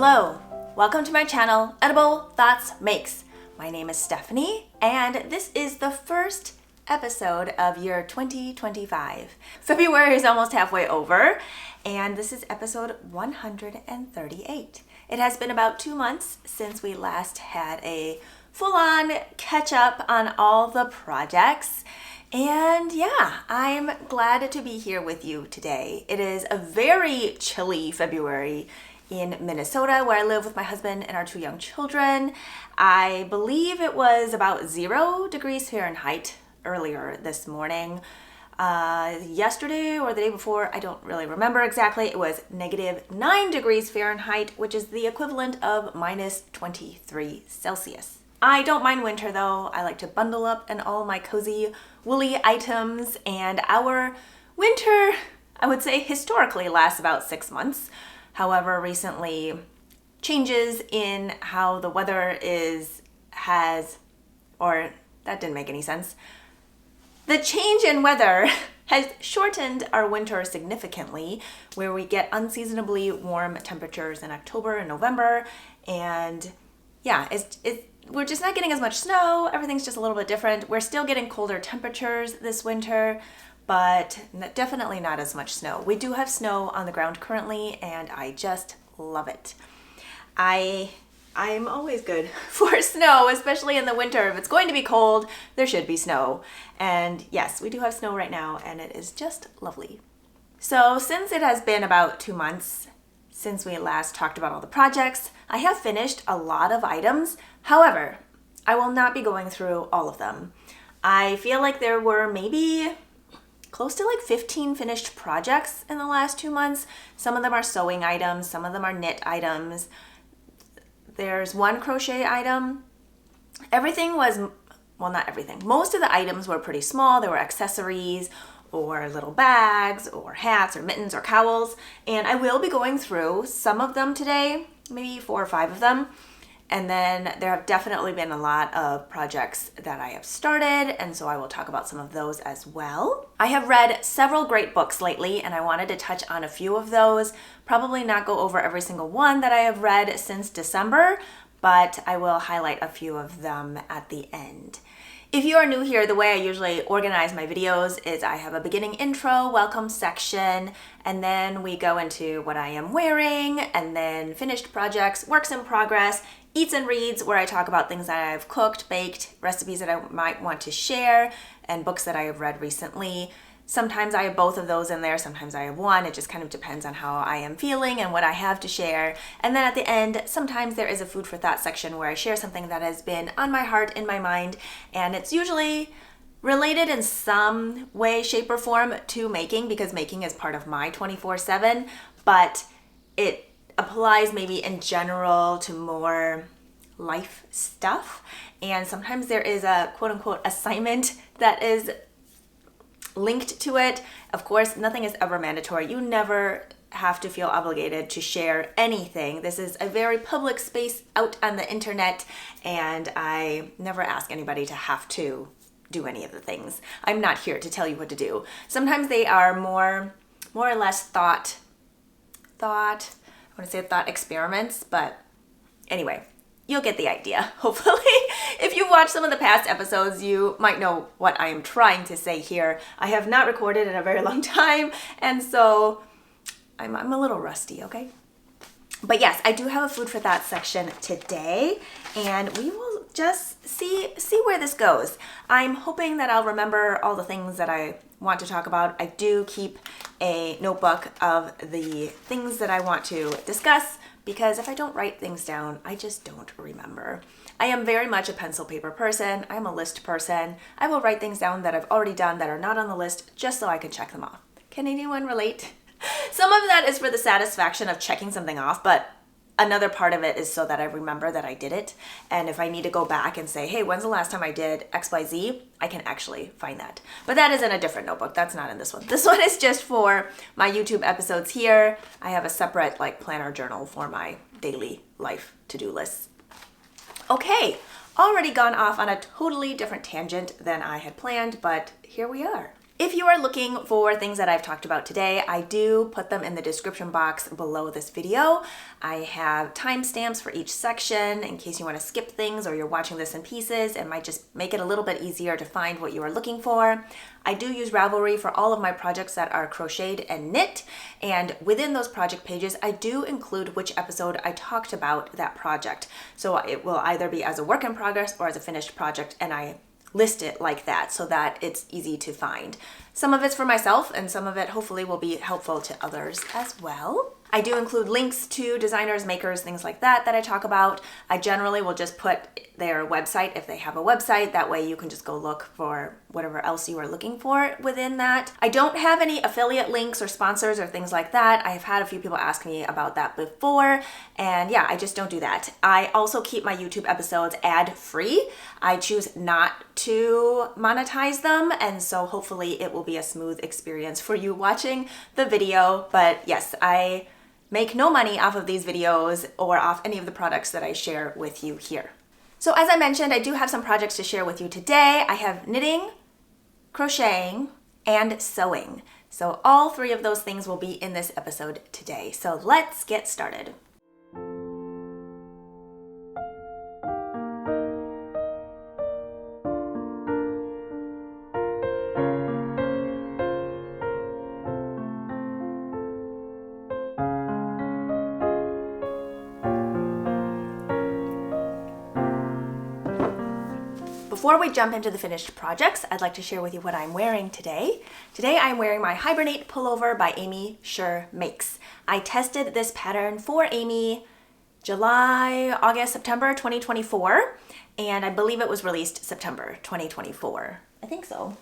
Hello, welcome to my channel, Edible Thoughts Makes. My name is Stephanie, and this is the first episode of year 2025. February is almost halfway over, and this is episode 138. It has been about 2 months since we last had a full-on catch-up on all the projects. And yeah, I'm glad to be here with you today. It is a very chilly February in Minnesota, where I live with my husband and our 2 young children. I believe it was about 0 degrees Fahrenheit earlier this morning. Yesterday or the day before, I don't really remember exactly, it was -9 degrees Fahrenheit, which is the equivalent of -23 Celsius. I don't mind winter though. I like to bundle up in all my cozy woolly items, and our winter, I would say historically, lasts about 6 months. However, recently changes in how the weather that didn't make any sense. The change in weather has shortened our winter significantly, where we get unseasonably warm temperatures in October and November. And yeah, we're just not getting as much snow. Everything's just a little bit different. We're still getting colder temperatures this winter, but definitely not as much snow. We do have snow on the ground currently, and I just love it. I'm always good for snow, especially in the winter. If it's going to be cold, there should be snow. And yes, we do have snow right now, and it is just lovely. So since it has been about 2 months since we last talked about all the projects, I have finished a lot of items. However, I will not be going through all of them. I feel like there were maybe close to 15 finished projects in the last 2 months. Some of them are sewing items, some of them are knit items. There's one crochet item. Not everything. Most of the items were pretty small. They were accessories or little bags or hats or mittens or cowls. And I will be going through some of them today, maybe 4 or 5 of them. And then there have definitely been a lot of projects that I have started, and so I will talk about some of those as well. I have read several great books lately, and I wanted to touch on a few of those. Probably not go over every single one that I have read since December, but I will highlight a few of them at the end. If you are new here, the way I usually organize my videos is I have a beginning intro, welcome section, and then we go into what I am wearing, and then finished projects, works in progress, eats and reads, where I talk about things that I've cooked, baked, recipes that I might want to share, and books that I have read recently. Sometimes I have both of those in there, sometimes I have one. It just kind of depends on how I am feeling and what I have to share. And then at the end, sometimes there is a food for thought section where I share something that has been on my heart, in my mind, and it's usually related in some way, shape, or form to making, because making is part of my 24/7, but it applies maybe in general to more life stuff. And sometimes there is a quote-unquote assignment that is linked to it. Of course, nothing is ever mandatory. You never have to feel obligated to share anything. This is a very public space out on the internet, and I never ask anybody to have to do any of the things. I'm not here to tell you what to do. Sometimes they are more or less thought experiments, but anyway, you'll get the idea, hopefully. If you've watched some of the past episodes, you might know what I am trying to say here. I have not recorded in a very long time, and so I'm a little rusty, okay? But yes, I do have a food for thought section today, and we will just see where this goes. I'm hoping that I'll remember all the things that I want to talk about. I do keep a notebook of the things that I want to discuss, because if I don't write things down, I just don't remember. I am very much a pencil paper person. I'm a list person. I will write things down that I've already done that are not on the list just so I can check them off. Can anyone relate? Some of that is for the satisfaction of checking something off, but another part of it is so that I remember that I did it. And if I need to go back and say, hey, when's the last time I did XYZ, I can actually find that. But that is in a different notebook. That's not in this one. This one is just for my YouTube episodes here. I have a separate planner journal for my daily life to-do lists. Okay, already gone off on a totally different tangent than I had planned, but here we are. If you are looking for things that I've talked about today, I do put them in the description box below this video. I have timestamps for each section in case you want to skip things or you're watching this in pieces. It might just make it a little bit easier to find what you are looking for. I do use Ravelry for all of my projects that are crocheted and knit, and within those project pages, I do include which episode I talked about that project. So it will either be as a work in progress or as a finished project, and I list it like that so that it's easy to find. Some of it's for myself and some of it hopefully will be helpful to others as well. I do include links to designers, makers, things like that I talk about. I generally will just put their website if they have a website. That way you can just go look for whatever else you are looking for within that. I don't have any affiliate links or sponsors or things like that. I've had a few people ask me about that before, and yeah, I just don't do that. I also keep my YouTube episodes ad-free. I choose not to monetize them, and so hopefully it will be a smooth experience for you watching the video. But yes, I make no money off of these videos or off any of the products that I share with you here. So as I mentioned, I do have some projects to share with you today. I have knitting, crocheting, and sewing. So all three of those things will be in this episode today. So let's get started. Before we jump into the finished projects, I'd like to share with you what I'm wearing today. Today I'm wearing my Hibernate pullover by Amy Sure Makes. I tested this pattern for Amy July, August, September 2024, and I believe it was released September 2024. I think so.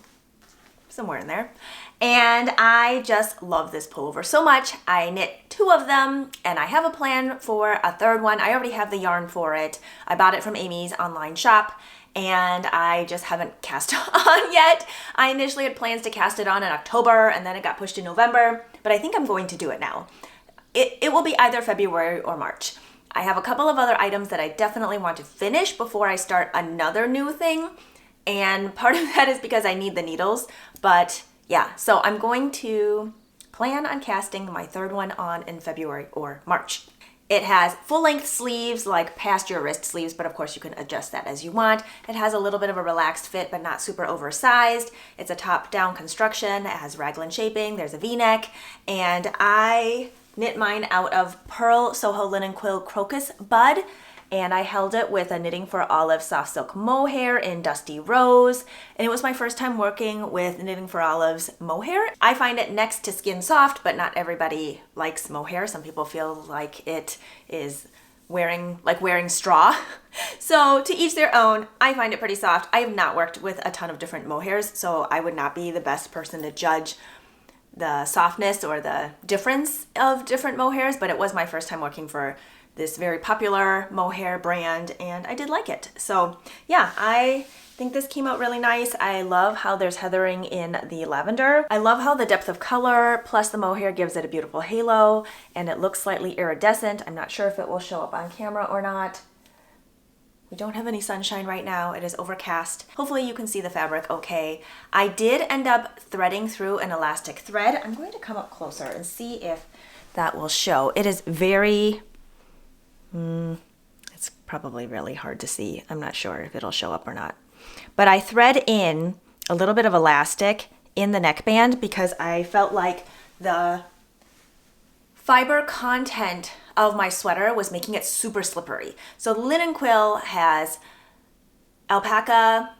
Somewhere in there. And I just love this pullover so much. I knit 2 of them and I have a plan for a third one. I already have the yarn for it. I bought it from Amy's online shop and I just haven't cast on yet. I initially had plans to cast it on in October and then it got pushed to November, but I think I'm going to do it now. It will be either February or March. I have a couple of other items that I definitely want to finish before I start another new thing. And part of that is because I need the needles, but yeah, so I'm going to plan on casting my third one on in February or March. It has full-length sleeves, like past your wrist sleeves, but of course you can adjust that as you want. It has a little bit of a relaxed fit, but not super oversized. It's a top-down construction. It has raglan shaping. There's a V-neck, and I knit mine out of Pearl Soho Linen Quill Crocus Bud, and I held it with a Knitting for Olive soft silk mohair in Dusty Rose. And it was my first time working with Knitting for Olive's mohair. I find it next to Skin Soft, but not everybody likes mohair. Some people feel like it is wearing straw. So to each their own. I find it pretty soft. I have not worked with a ton of different mohairs, so I would not be the best person to judge the softness or the difference of different mohairs, but it was my first time working for this very popular mohair brand, and I did like it. So yeah, I think this came out really nice. I love how there's heathering in the lavender. I love how the depth of color plus the mohair gives it a beautiful halo, and it looks slightly iridescent. I'm not sure if it will show up on camera or not. We don't have any sunshine right now. It is overcast. Hopefully you can see the fabric okay. I did end up threading through an elastic thread. I'm going to come up closer and see if that will show. It is very it's probably really hard to see. I'm not sure if it'll show up or not. But I thread in a little bit of elastic in the neckband because I felt like the fiber content of my sweater was making it super slippery. So linen quill has alpaca,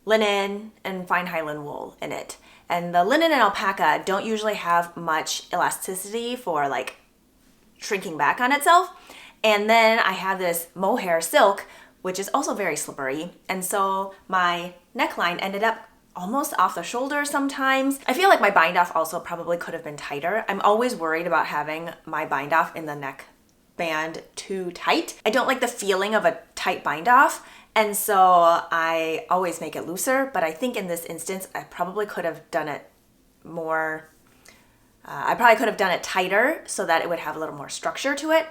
linen, and fine Highland wool in it. And the linen and alpaca don't usually have much elasticity for like shrinking back on itself. And then I have this mohair silk, which is also very slippery. And so my neckline ended up almost off the shoulder sometimes. I feel like my bind off also probably could have been tighter. I'm always worried about having my bind off in the neck band too tight. I don't like the feeling of a tight bind off. And so I always make it looser. But I think in this instance, I probably could have done it more I probably could have done it tighter so that it would have a little more structure to it,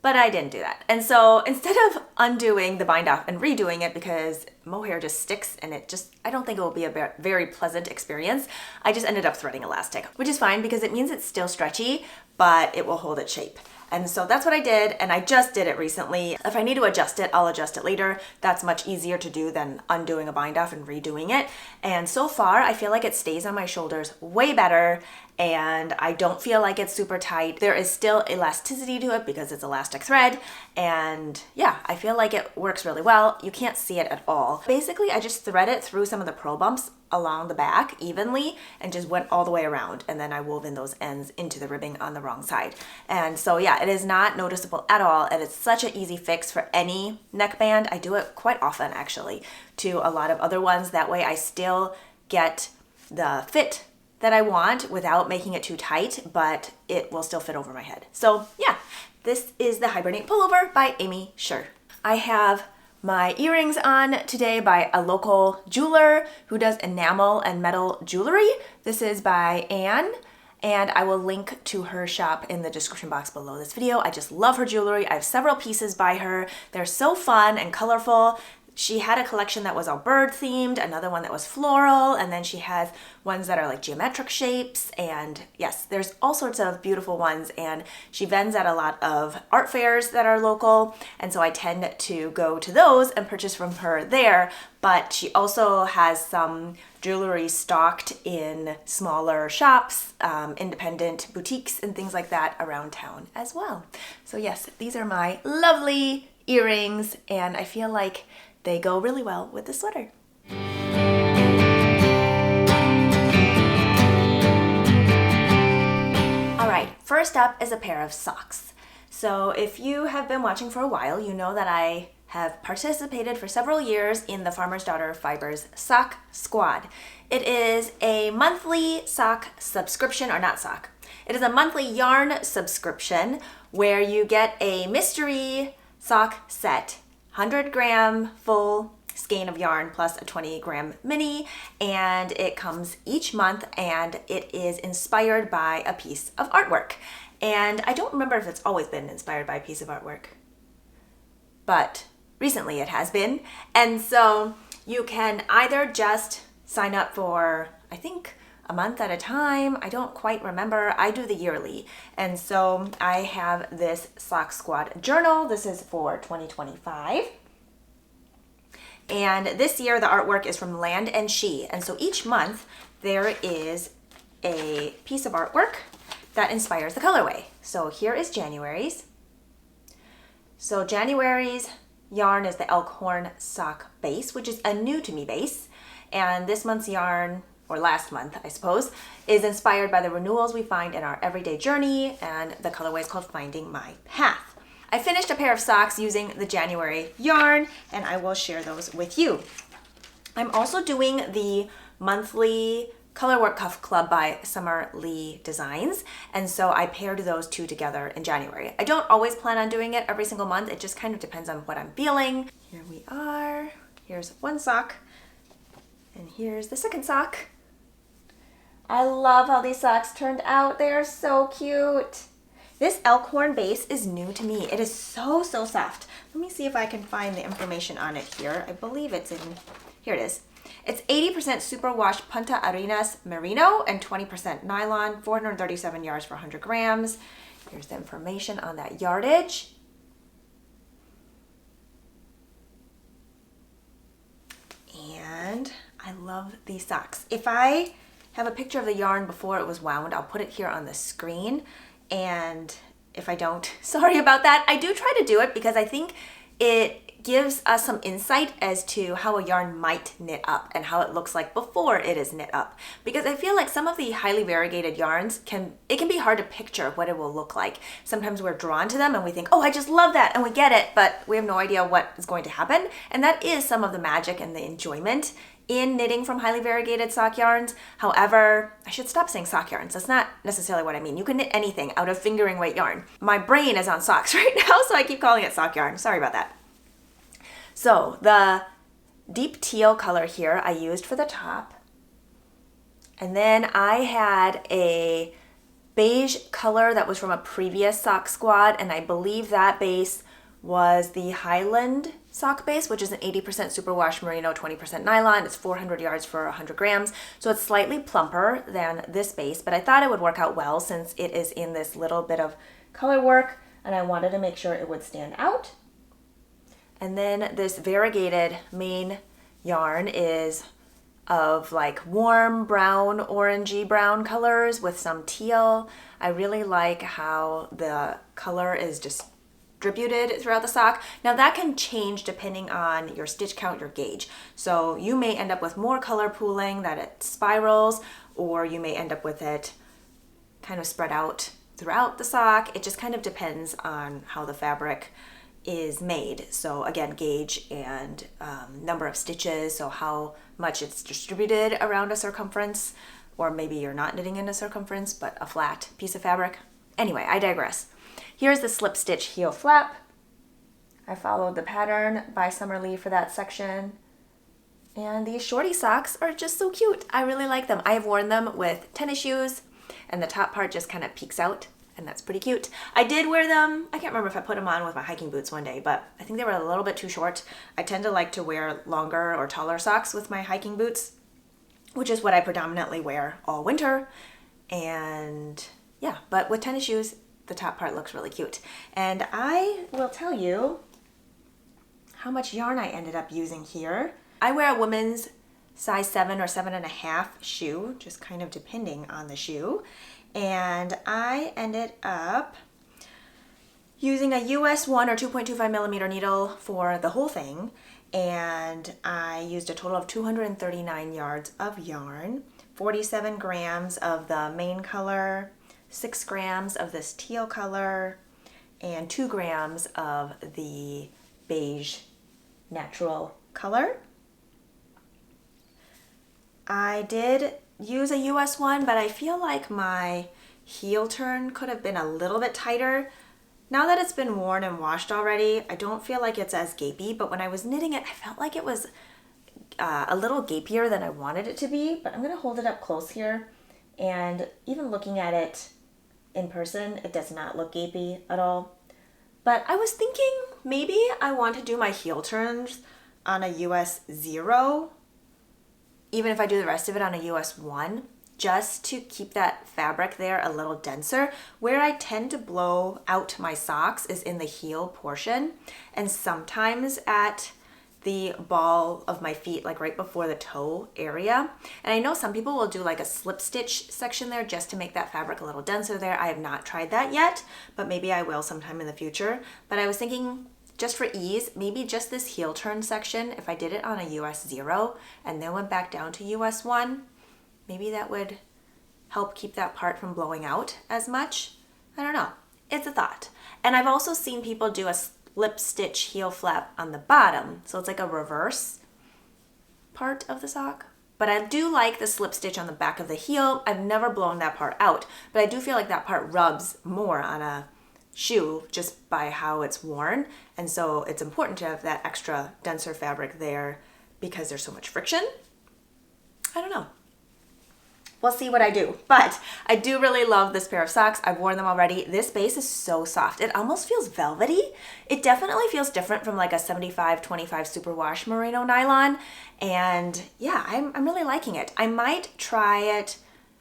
but I didn't do that. And so instead of undoing the bind off and redoing it because mohair just sticks and I don't think it will be a very pleasant experience, I just ended up threading elastic, which is fine because it means it's still stretchy, but it will hold its shape. And so that's what I did, and I just did it recently. If I need to adjust it, I'll adjust it later. That's much easier to do than undoing a bind off and redoing it. And so far, I feel like it stays on my shoulders way better, and I don't feel like it's super tight. There is still elasticity to it because it's elastic thread, and yeah, I feel like it works really well. You can't see it at all. Basically, I just thread it through some of the pearl bumps along the back evenly and just went all the way around, and then I wove in those ends into the ribbing on the wrong side. And so yeah, it is not noticeable at all, and it's such an easy fix for any neckband. I do it quite often actually to a lot of other ones. That way I still get the fit that I want without making it too tight, but it will still fit over my head. So yeah, this is the Hibernate Pullover by Amy Scher. I have my earrings on today by a local jeweler who does enamel and metal jewelry. This is by Anne, and I will link to her shop in the description box below this video. I just love her jewelry. I have several pieces by her. They're so fun and colorful. She had a collection that was all bird themed, another one that was floral, and then she has ones that are like geometric shapes. And yes, there's all sorts of beautiful ones, and she vends at a lot of art fairs that are local, and so I tend to go to those and purchase from her there. But she also has some jewelry stocked in smaller shops, independent boutiques and things like that around town as well. So yes, these are my lovely earrings, and I feel like they go really well with the sweater. All right, first up is a pair of socks. So if you have been watching for a while, you know that I have participated for several years in the Farmer's Daughter Fibers Sock Squad. It is a monthly sock subscription, or not sock. It is a monthly yarn subscription where you get a mystery sock set, 100-gram full skein of yarn plus a 20-gram mini, and it comes each month, and it is inspired by a piece of artwork. And I don't remember if it's always been inspired by a piece of artwork, but recently it has been. And so you can either just sign up for, I think, a month at a time. I don't quite remember. I do the yearly. And so I have this Sock Squad journal. This is for 2025. And this year the artwork is from Land and She. And so each month there is a piece of artwork that inspires the colorway. So here is January's. So January's yarn is the Elkhorn sock base, which is a new to me base. And this month's yarn, or last month, I suppose, is inspired by the renewals we find in our everyday journey, and the colorway is called Finding My Path. I finished a pair of socks using the January yarn, and I will share those with you. I'm also doing the monthly Colorwork Cuff Club by Summer Lee Designs, and so I paired those two together in January. I don't always plan on doing it every single month. It just kind of depends on what I'm feeling. Here we are. Here's one sock, and here's the second sock. I love how these socks turned out. They are so cute. This Elkhorn base is new to me. It is so soft. Let me see if I can find the information on it here. I believe it's in, here it is. It's 80% superwash Punta Arenas merino and 20% nylon, 437 yards for 100 grams. Here's the information on that yardage. And I love these socks. If I have a picture of the yarn before it was wound, I'll put it here on the screen. And if I don't, sorry about that. I do try to do it because I think it gives us some insight as to how a yarn might knit up and how it looks like before it is knit up. Because I feel like some of the highly variegated yarns can be hard to picture what it will look like. Sometimes we're drawn to them and we think, oh, I just love that, and we get it, but we have no idea what is going to happen. And that is some of the magic and the enjoyment in knitting from highly variegated sock yarns. However, I should stop saying sock yarns. That's not necessarily what I mean. You can knit anything out of fingering weight yarn. My brain is on socks right now, so I keep calling it sock yarn. Sorry about that. So the deep teal color here I used for the top. And then I had a beige color that was from a previous sock squad, and I believe that base was the Highland sock base, which is an 80% superwash merino, 20% nylon. It's 400 yards for 100 grams. So it's slightly plumper than this base, but I thought it would work out well since it is in this little bit of color work, and I wanted to make sure it would stand out. And then this variegated main yarn is of like warm brown, orangey brown colors with some teal. I really like how the color is distributed throughout the sock. Now that can change depending on your stitch count, your gauge. So you may end up with more color pooling that it spirals, or you may end up with it kind of spread out throughout the sock. It just kind of depends on how the fabric is made. So again, gauge and number of stitches, so how much it's distributed around a circumference, or maybe you're not knitting in a circumference but a flat piece of fabric. Anyway, I digress. Here's the slip stitch heel flap. I followed the pattern by Summerlee for that section. And these shorty socks are just so cute. I really like them. I have worn them with tennis shoes, and the top part just kind of peeks out, and that's pretty cute. I did wear them, I can't remember if I put them on with my hiking boots one day, but I think they were a little bit too short. I tend to like to wear longer or taller socks with my hiking boots, which is what I predominantly wear all winter. And yeah, but with tennis shoes, the top part looks really cute. And I will tell you how much yarn I ended up using here. I wear a women's size 7 or 7.5 shoe, just kind of depending on the shoe. And I ended up using a US 1 or 2.25 millimeter needle for the whole thing. And I used a total of 239 yards of yarn, 47 grams of the main color, 6 grams of this teal color, and 2 grams of the beige natural color. I did use a US 1, but I feel like my heel turn could have been a little bit tighter. Now that it's been worn and washed already, I don't feel like it's as gapey, but when I was knitting it, I felt like it was a little gapier than I wanted it to be. But I'm going to hold it up close here, and even looking at it in person, it does not look gapey at all. But I was thinking maybe I want to do my heel turns on a US 0, even if I do the rest of it on a US 1, just to keep that fabric there a little denser. Where I tend to blow out my socks is in the heel portion, and sometimes at the ball of my feet, like right before the toe area. And I know some people will do like a slip stitch section there just to make that fabric a little denser there. I have not tried that yet, but maybe I will sometime in the future. But I was thinking, just for ease, maybe just this heel turn section, if I did it on a US 0 and then went back down to US 1, maybe that would help keep that part from blowing out as much. I don't know. It's a thought. And I've also seen people do a slip stitch heel flap on the bottom, so it's like a reverse part of the sock. But I do like the slip stitch on the back of the heel. I've never blown that part out, but I do feel like that part rubs more on a shoe just by how it's worn, and so it's important to have that extra denser fabric there because there's so much friction. I don't know. We'll see what I do, but I do really love this pair of socks. I've worn them already. This base is so soft. It almost feels velvety. It definitely feels different from like a 75-25 superwash merino nylon, and yeah, I'm really liking it. I might try it.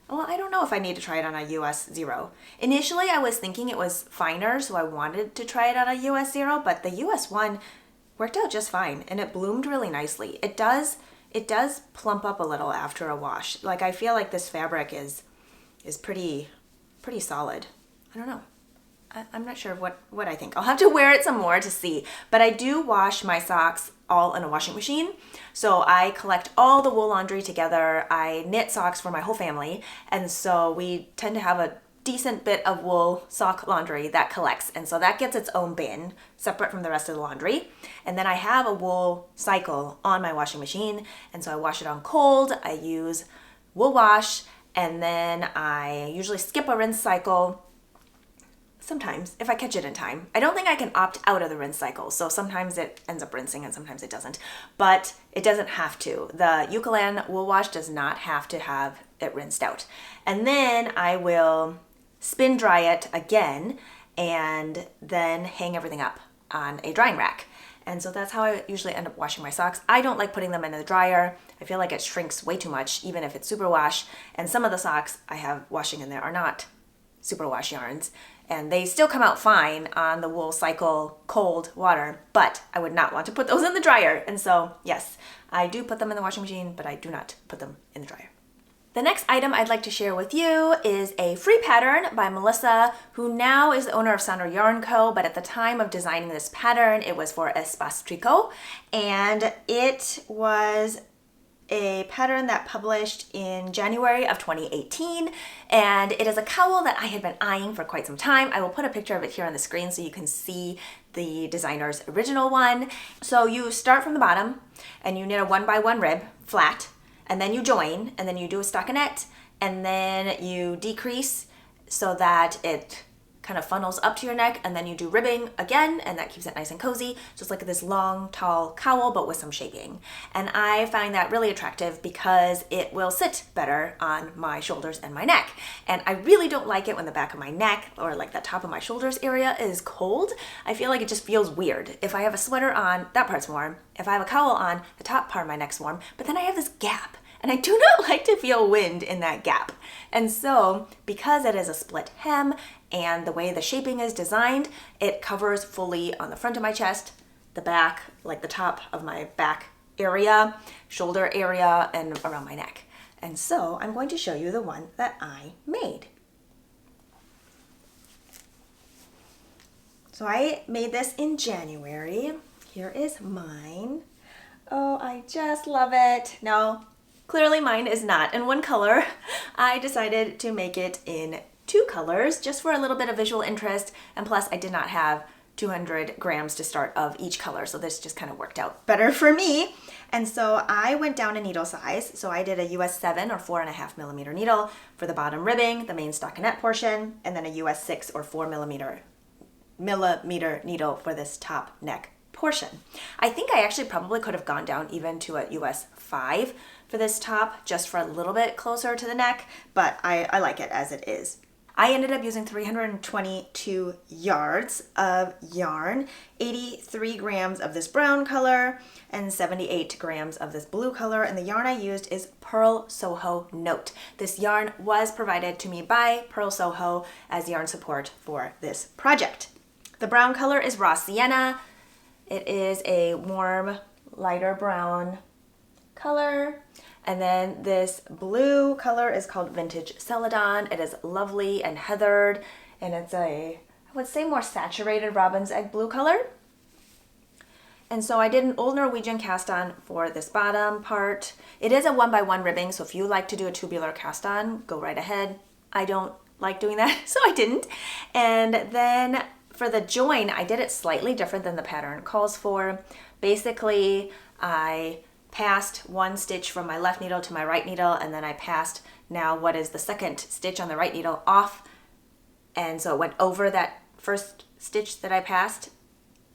Well, I don't know if I need to try it on a US 0. Initially, I was thinking it was finer, so I wanted to try it on a US 0, but the US 1 worked out just fine, and it bloomed really nicely. It does plump up a little after a wash. Like, I feel like this fabric is pretty solid. I don't know. I'm not sure what I think. I'll have to wear it some more to see. But I do wash my socks all in a washing machine. So I collect all the wool laundry together. I knit socks for my whole family. And so we tend to have a decent bit of wool sock laundry that collects. And so that gets its own bin separate from the rest of the laundry. And then I have a wool cycle on my washing machine. And so I wash it on cold. I use wool wash. And then I usually skip a rinse cycle. Sometimes, if I catch it in time. I don't think I can opt out of the rinse cycle, so sometimes it ends up rinsing and sometimes it doesn't. But it doesn't have to. The Eucalan wool wash does not have to have it rinsed out. And then I will spin dry it again, and then hang everything up on a drying rack. And so that's how I usually end up washing my socks. I don't like putting them in the dryer. I feel like it shrinks way too much, even if it's superwash. And some of the socks I have washing in there are not superwash yarns. And they still come out fine on the Wool Cycle cold water, but I would not want to put those in the dryer. And so, yes, I do put them in the washing machine, but I do not put them in the dryer. The next item I'd like to share with you is a free pattern by Melissa, who now is the owner of Sandra Yarn Co., but at the time of designing this pattern, it was for Espace Tricot, and it was a pattern that published in January of 2018, and it is a cowl that I had been eyeing for quite some time. I will put a picture of it here on the screen so you can see the designer's original one. So you start from the bottom, and you knit a 1x1 rib, flat, and then you join, and then you do a stockinette, and then you decrease so that it kind of funnels up to your neck, and then you do ribbing again, and that keeps it nice and cozy. So it's like this long, tall cowl, but with some shaping. And I find that really attractive because it will sit better on my shoulders and my neck. And I really don't like it when the back of my neck or like the top of my shoulders area is cold. I feel like it just feels weird. If I have a sweater on, that part's warm. If I have a cowl on, the top part of my neck's warm, but then I have this gap. And I do not like to feel wind in that gap. And so, because it is a split hem and the way the shaping is designed, it covers fully on the front of my chest, the back, like the top of my back area, shoulder area, and around my neck. And so, I'm going to show you the one that I made. So I made this in January. Here is mine. Oh, I just love it. Now, clearly mine is not in one color. I decided to make it in 2 colors just for a little bit of visual interest, and plus I did not have 200 grams to start of each color, so this just kind of worked out better for me. And so I went down a needle size, so I did a US 7 or 4.5 millimeter needle for the bottom ribbing, the main stockinette portion, and then a US 6 or 4 millimeter needle for this top neck portion. I think I actually probably could have gone down even to a US 5 for this top, just for a little bit closer to the neck, but I like it as it is. I ended up using 322 yards of yarn, 83 grams of this brown color, and 78 grams of this blue color, and the yarn I used is Pearl Soho Note. This yarn was provided to me by Pearl Soho as yarn support for this project. The brown color is Raw Sienna. It is a warm, lighter brown color. And then this blue color is called Vintage Celadon. It is lovely and heathered, and it's a, I would say, more saturated robin's egg blue color. And so I did an old Norwegian cast on for this bottom part. It is a 1x1 ribbing, so if you like to do a tubular cast on, go right ahead. I don't like doing that, so I didn't. And then for the join, I did it slightly different than the pattern calls for. Basically, I passed one stitch from my left needle to my right needle, and then I passed now what is the second stitch on the right needle off, and so it went over that first stitch that I passed.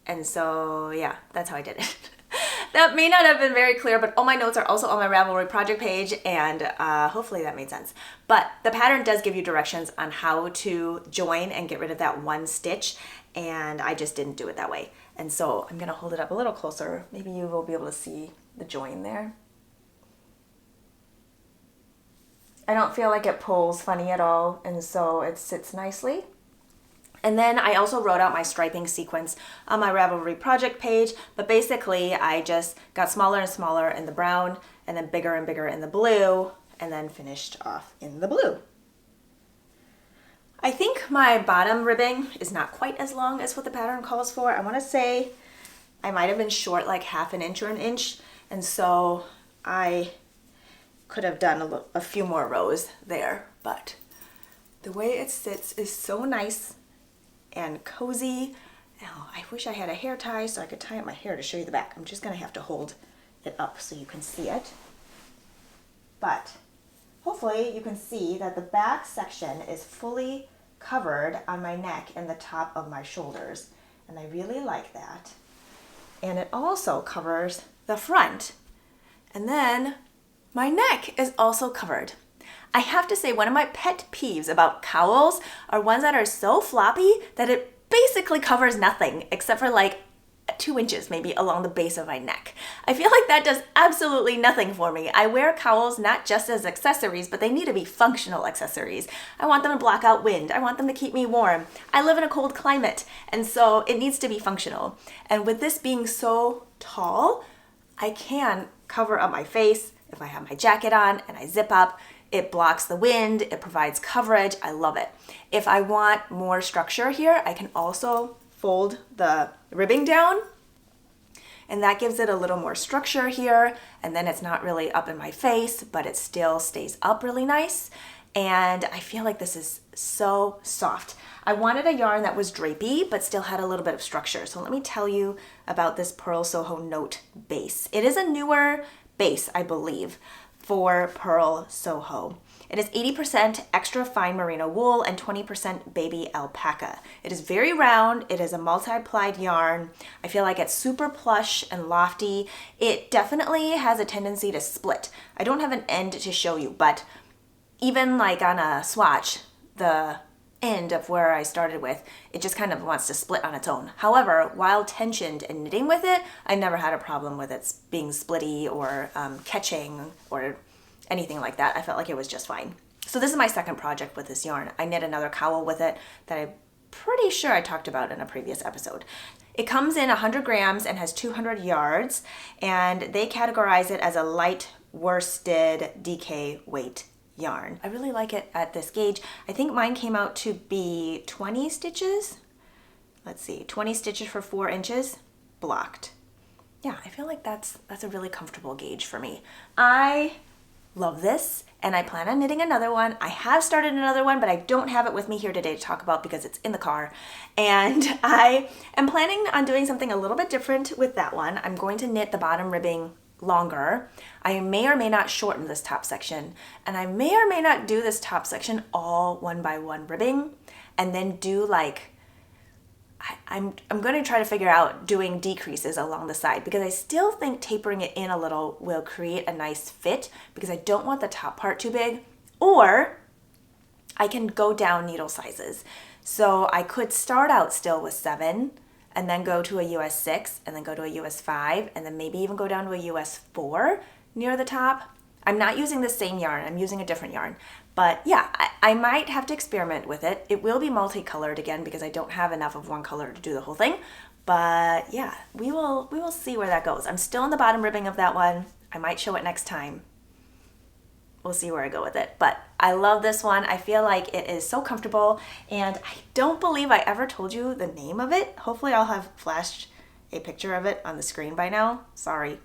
And so yeah, that's how I did it. That may not have been very clear, but all my notes are also on my Ravelry project page, and hopefully that made sense. But the pattern does give you directions on how to join and get rid of that one stitch, and I just didn't do it that way. And so I'm gonna hold it up a little closer. Maybe you will be able to see the join there. I don't feel like it pulls funny at all, and so it sits nicely. And then I also wrote out my striping sequence on my Ravelry project page, but basically I just got smaller and smaller in the brown, and then bigger and bigger in the blue, and then finished off in the blue. I think my bottom ribbing is not quite as long as what the pattern calls for. I want to say I might have been short like half an inch or an inch, and so I could have done a few more rows there, but the way it sits is so nice and cozy. Oh, I wish I had a hair tie so I could tie up my hair to show you the back. I'm just gonna have to hold it up so you can see it. But hopefully you can see that the back section is fully covered on my neck and the top of my shoulders. And I really like that. And it also covers the front. And then my neck is also covered. I have to say, one of my pet peeves about cowls are ones that are so floppy that it basically covers nothing except for like 2 inches maybe along the base of my neck. I feel like that does absolutely nothing for me. I wear cowls not just as accessories, but they need to be functional accessories. I want them to block out wind. I want them to keep me warm. I live in a cold climate, and so it needs to be functional. And with this being so tall, I can cover up my face. If I have my jacket on and I zip up, it blocks the wind, it provides coverage. I love it. If I want more structure here, I can also fold the ribbing down, and that gives it a little more structure here, and then it's not really up in my face, but it still stays up really nice. And I feel like this is so soft. I wanted a yarn that was drapey, but still had a little bit of structure. So let me tell you about this Pearl Soho Note base. It is a newer base, I believe, for Pearl Soho. It is 80% extra fine merino wool and 20% baby alpaca. It is very round. It is a multi-plied yarn. I feel like it's super plush and lofty. It definitely has a tendency to split. I don't have an end to show you, but even like on a swatch, the end of where I started with, it just kind of wants to split on its own. However, while tensioned and knitting with it, I never had a problem with it being splitty or catching or anything like that. I felt like it was just fine. So this is my second project with this yarn. I knit another cowl with it that I'm pretty sure I talked about in a previous episode. It comes in 100 grams and has 200 yards, and they categorize it as a light worsted DK weight yarn. I really like it at this gauge. I think mine came out to be 20 stitches. Let's see, 20 stitches for 4 inches blocked. Yeah, I feel like that's a really comfortable gauge for me. I love this, and I plan on knitting another one. I have started another one, but I don't have it with me here today to talk about because it's in the car. And I am planning on doing something a little bit different with that one. I'm going to knit the bottom ribbing longer. I may or may not shorten this top section, and I may or may not do this top section all 1 by 1 ribbing, and then do like I'm going to try to figure out doing decreases along the side, because I still think tapering it in a little will create a nice fit, because I don't want the top part too big. Or I can go down needle sizes. So I could start out still with 7 and then go to a US 6 and then go to a US 5 and then maybe even go down to a US 4 near the top. I'm not using the same yarn. I'm using a different yarn. But yeah, I might have to experiment with it. It will be multicolored again because I don't have enough of one color to do the whole thing. But yeah, we will see where that goes. I'm still in the bottom ribbing of that one. I might show it next time. We'll see where I go with it. But I love this one. I feel like it is so comfortable, and I don't believe I ever told you the name of it. Hopefully I'll have flashed a picture of it on the screen by now. Sorry.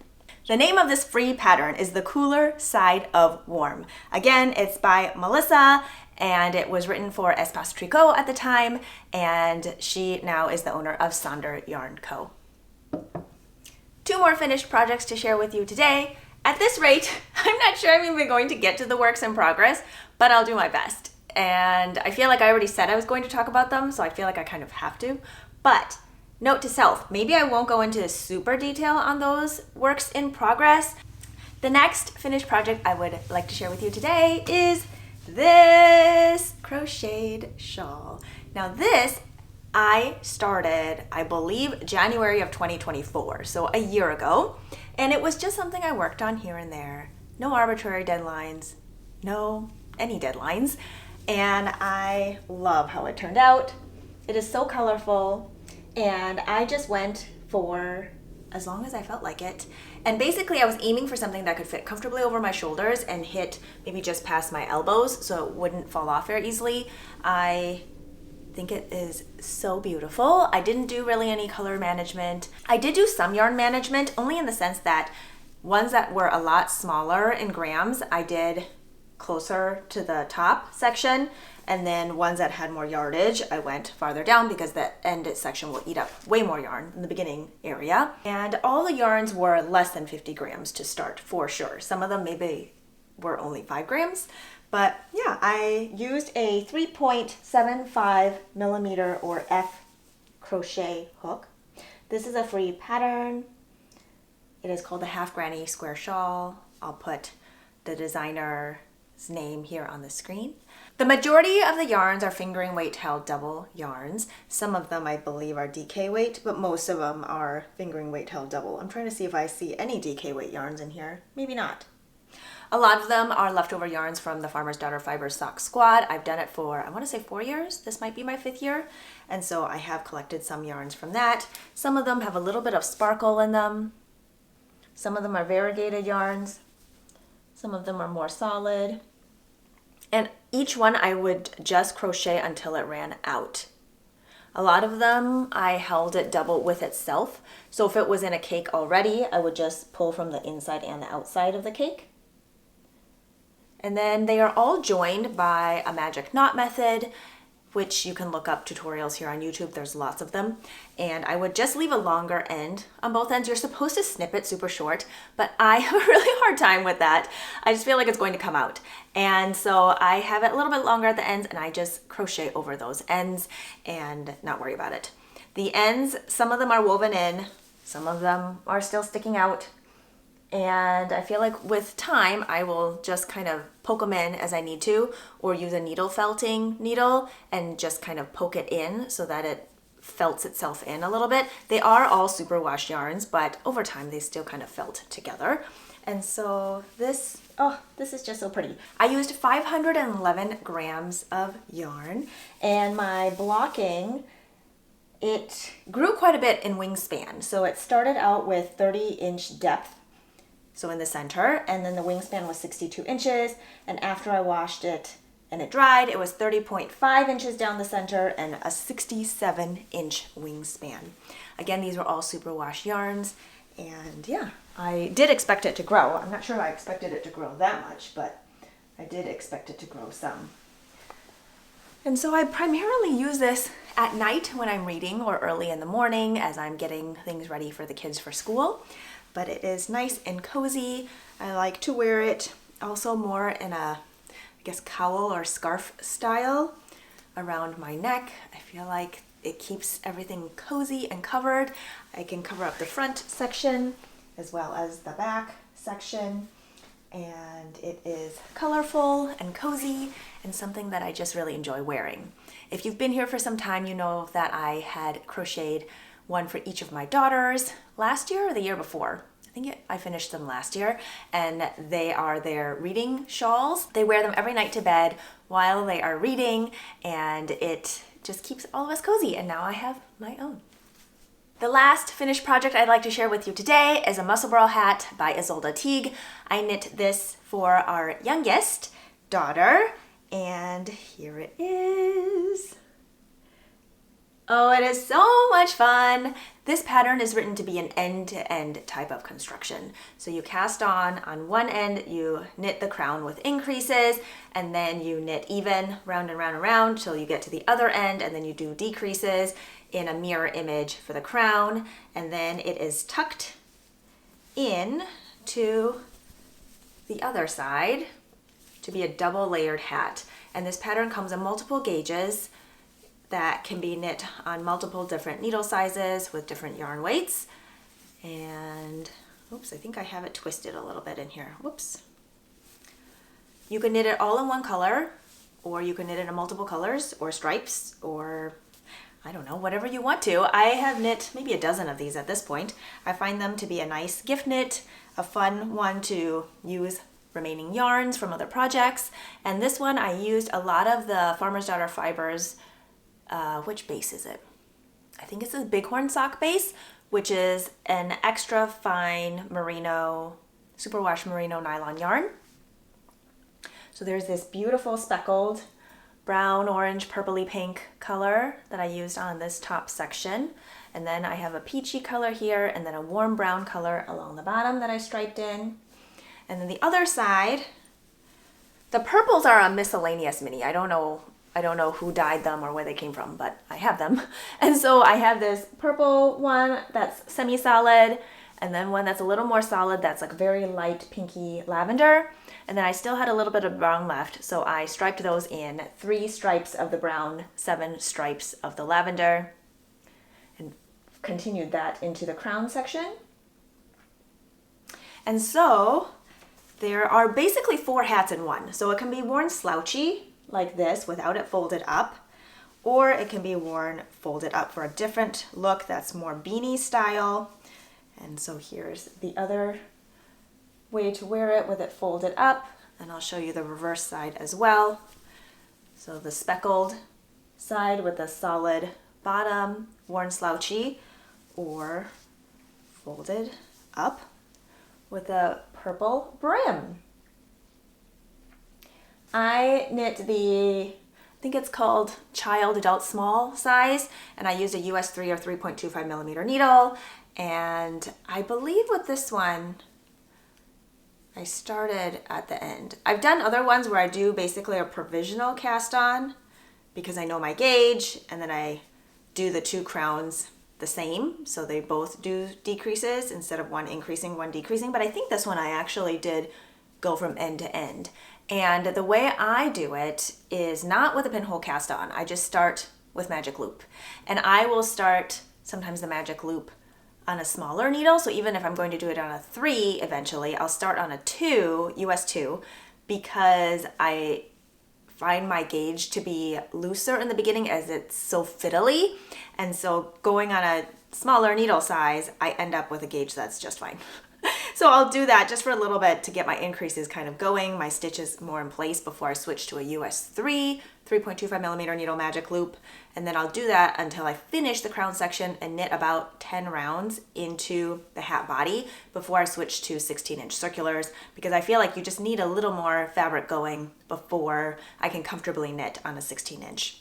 The name of this free pattern is The Cooler Side of Warm. Again, it's by Melissa, and it was written for Espace Tricot at the time, and she now is the owner of Sonder Yarn Co. 2 more finished projects to share with you today. At this rate, I'm not sure I'm even going to get to the works in progress, but I'll do my best. And I feel like I already said I was going to talk about them, so I feel like I kind of have to. But note to self, maybe I won't go into super detail on those works in progress. The next finished project I would like to share with you today is this crocheted shawl. Now this I started, I believe, January of 2024, so a year ago. And it was just something I worked on here and there. No arbitrary deadlines, no any deadlines. And I love how it turned out. It is so colorful. And I just went for as long as I felt like it. And basically I was aiming for something that could fit comfortably over my shoulders and hit maybe just past my elbows so it wouldn't fall off very easily. I think it is so beautiful. I didn't do really any color management. I did do some yarn management, only in the sense that ones that were a lot smaller in grams, I did closer to the top section, and then ones that had more yardage, I went farther down because the end section will eat up way more yarn in the beginning area. And all the yarns were less than 50 grams to start, for sure. Some of them maybe were only 5 grams. But yeah, I used a 3.75 millimeter or F crochet hook. This is a free pattern. It is called the Half Granny Square Shawl. I'll put the designer name here on the screen. The majority of the yarns are fingering weight held double yarns. Some of them I believe are DK weight, but most of them are fingering weight held double. I'm trying to see if I see any DK weight yarns in here. Maybe not. A lot of them are leftover yarns from the Farmer's Daughter Fiber Sock Squad. I've done it for, I want to say 4 years. This might be my 5th year. And so I have collected some yarns from that. Some of them have a little bit of sparkle in them. Some of them are variegated yarns. Some of them are more solid. And each one I would just crochet until it ran out. A lot of them I held it double with itself. So if it was in a cake already, I would just pull from the inside and the outside of the cake. And then they are all joined by a magic knot method, which you can look up tutorials here on YouTube. There's lots of them. And I would just leave a longer end on both ends. You're supposed to snip it super short, but I have a really hard time with that. I just feel like it's going to come out. And so I have it a little bit longer at the ends, and I just crochet over those ends and not worry about it. The ends, some of them are woven in, some of them are still sticking out. And I feel like with time, I will just kind of poke them in as I need to, or use a needle felting needle and just kind of poke it in so that it felts itself in a little bit. They are all superwash yarns, but over time they still kind of felt together. And so this is just so pretty. I used 511 grams of yarn, and my blocking, it grew quite a bit in wingspan. So it started out with 30-inch depth, so in the center, and then the wingspan was 62 inches, and after I washed it and it dried, it was 30.5 inches down the center and a 67-inch wingspan. Again, these were all superwash yarns, and yeah, I did expect it to grow. I'm not sure I expected it to grow that much, but I did expect it to grow some. And so I primarily use this at night when I'm reading, or early in the morning as I'm getting things ready for the kids for school. But it is nice and cozy. I like to wear it also more in a, I guess, cowl or scarf style around my neck. I feel like it keeps everything cozy and covered. I can cover up the front section as well as the back section. And it is colorful and cozy and something that I just really enjoy wearing. If you've been here for some time, you know that I had crocheted one for each of my daughters last year or the year before. I finished them last year, and they are their reading shawls. They wear them every night to bed while they are reading, and it just keeps all of us cozy, and now I have my own. The last finished project I'd like to share with you today is a Muscle Burl hat by Isolde Teague. I knit this for our youngest daughter, and here it is. Oh, it is so much fun. This pattern is written to be an end-to-end type of construction. So you cast on one end, you knit the crown with increases, and then you knit even round and round and round till you get to the other end, and then you do decreases in a mirror image for the crown, and then it is tucked in to the other side to be a double layered hat. And this pattern comes in multiple gauges that can be knit on multiple different needle sizes with different yarn weights. And oops, I think I have it twisted a little bit in here. Whoops. You can knit it all in one color, or you can knit it in multiple colors or stripes, or I don't know, whatever you want to. I have knit maybe a dozen of these at this point. I find them to be a nice gift knit, a fun one to use remaining yarns from other projects. And this one I used a lot of the Farmer's Daughter Fibers. Which base is it? I think it's a Bighorn sock base, which is an extra fine merino, superwash merino nylon yarn. So there's this beautiful speckled brown, orange, purpley pink color that I used on this top section. And then I have a peachy color here, and then a warm brown color along the bottom that I striped in. And then the other side, the purples are a miscellaneous mini. I don't know who dyed them or where they came from, but I have them. And so I have this purple one that's semi-solid, and then one that's a little more solid that's like very light pinky lavender. And then I still had a little bit of brown left, so I striped those in 3 stripes of the brown, 7 stripes of the lavender, and continued that into the crown section. And so there are basically 4 hats in one. So it can be worn slouchy like this without it folded up, or it can be worn folded up for a different look that's more beanie style. And so here's the other way to wear it with it folded up, and I'll show you the reverse side as well. So the speckled side with a solid bottom, worn slouchy, or folded up with a purple brim. I knit I think it's called Child Adult Small size, and I used a US 3 or 3.25 millimeter needle. And I believe with this one, I started at the end. I've done other ones where I do basically a provisional cast on because I know my gauge, and then I do the 2 crowns the same, so they both do decreases instead of one increasing, one decreasing. But I think this one I actually did go from end to end. And the way I do it is not with a pinhole cast on. I just start with magic loop. And I will start sometimes the magic loop on a smaller needle. So even if I'm going to do it on a 3 eventually, I'll start on a 2, US 2, because I find my gauge to be looser in the beginning as it's so fiddly. And so going on a smaller needle size, I end up with a gauge that's just fine. So I'll do that just for a little bit to get my increases kind of going, my stitches more in place before I switch to a US 3, 3.25 millimeter needle magic loop. And then I'll do that until I finish the crown section and knit about 10 rounds into the hat body before I switch to 16-inch circulars, because I feel like you just need a little more fabric going before I can comfortably knit on a 16-inch.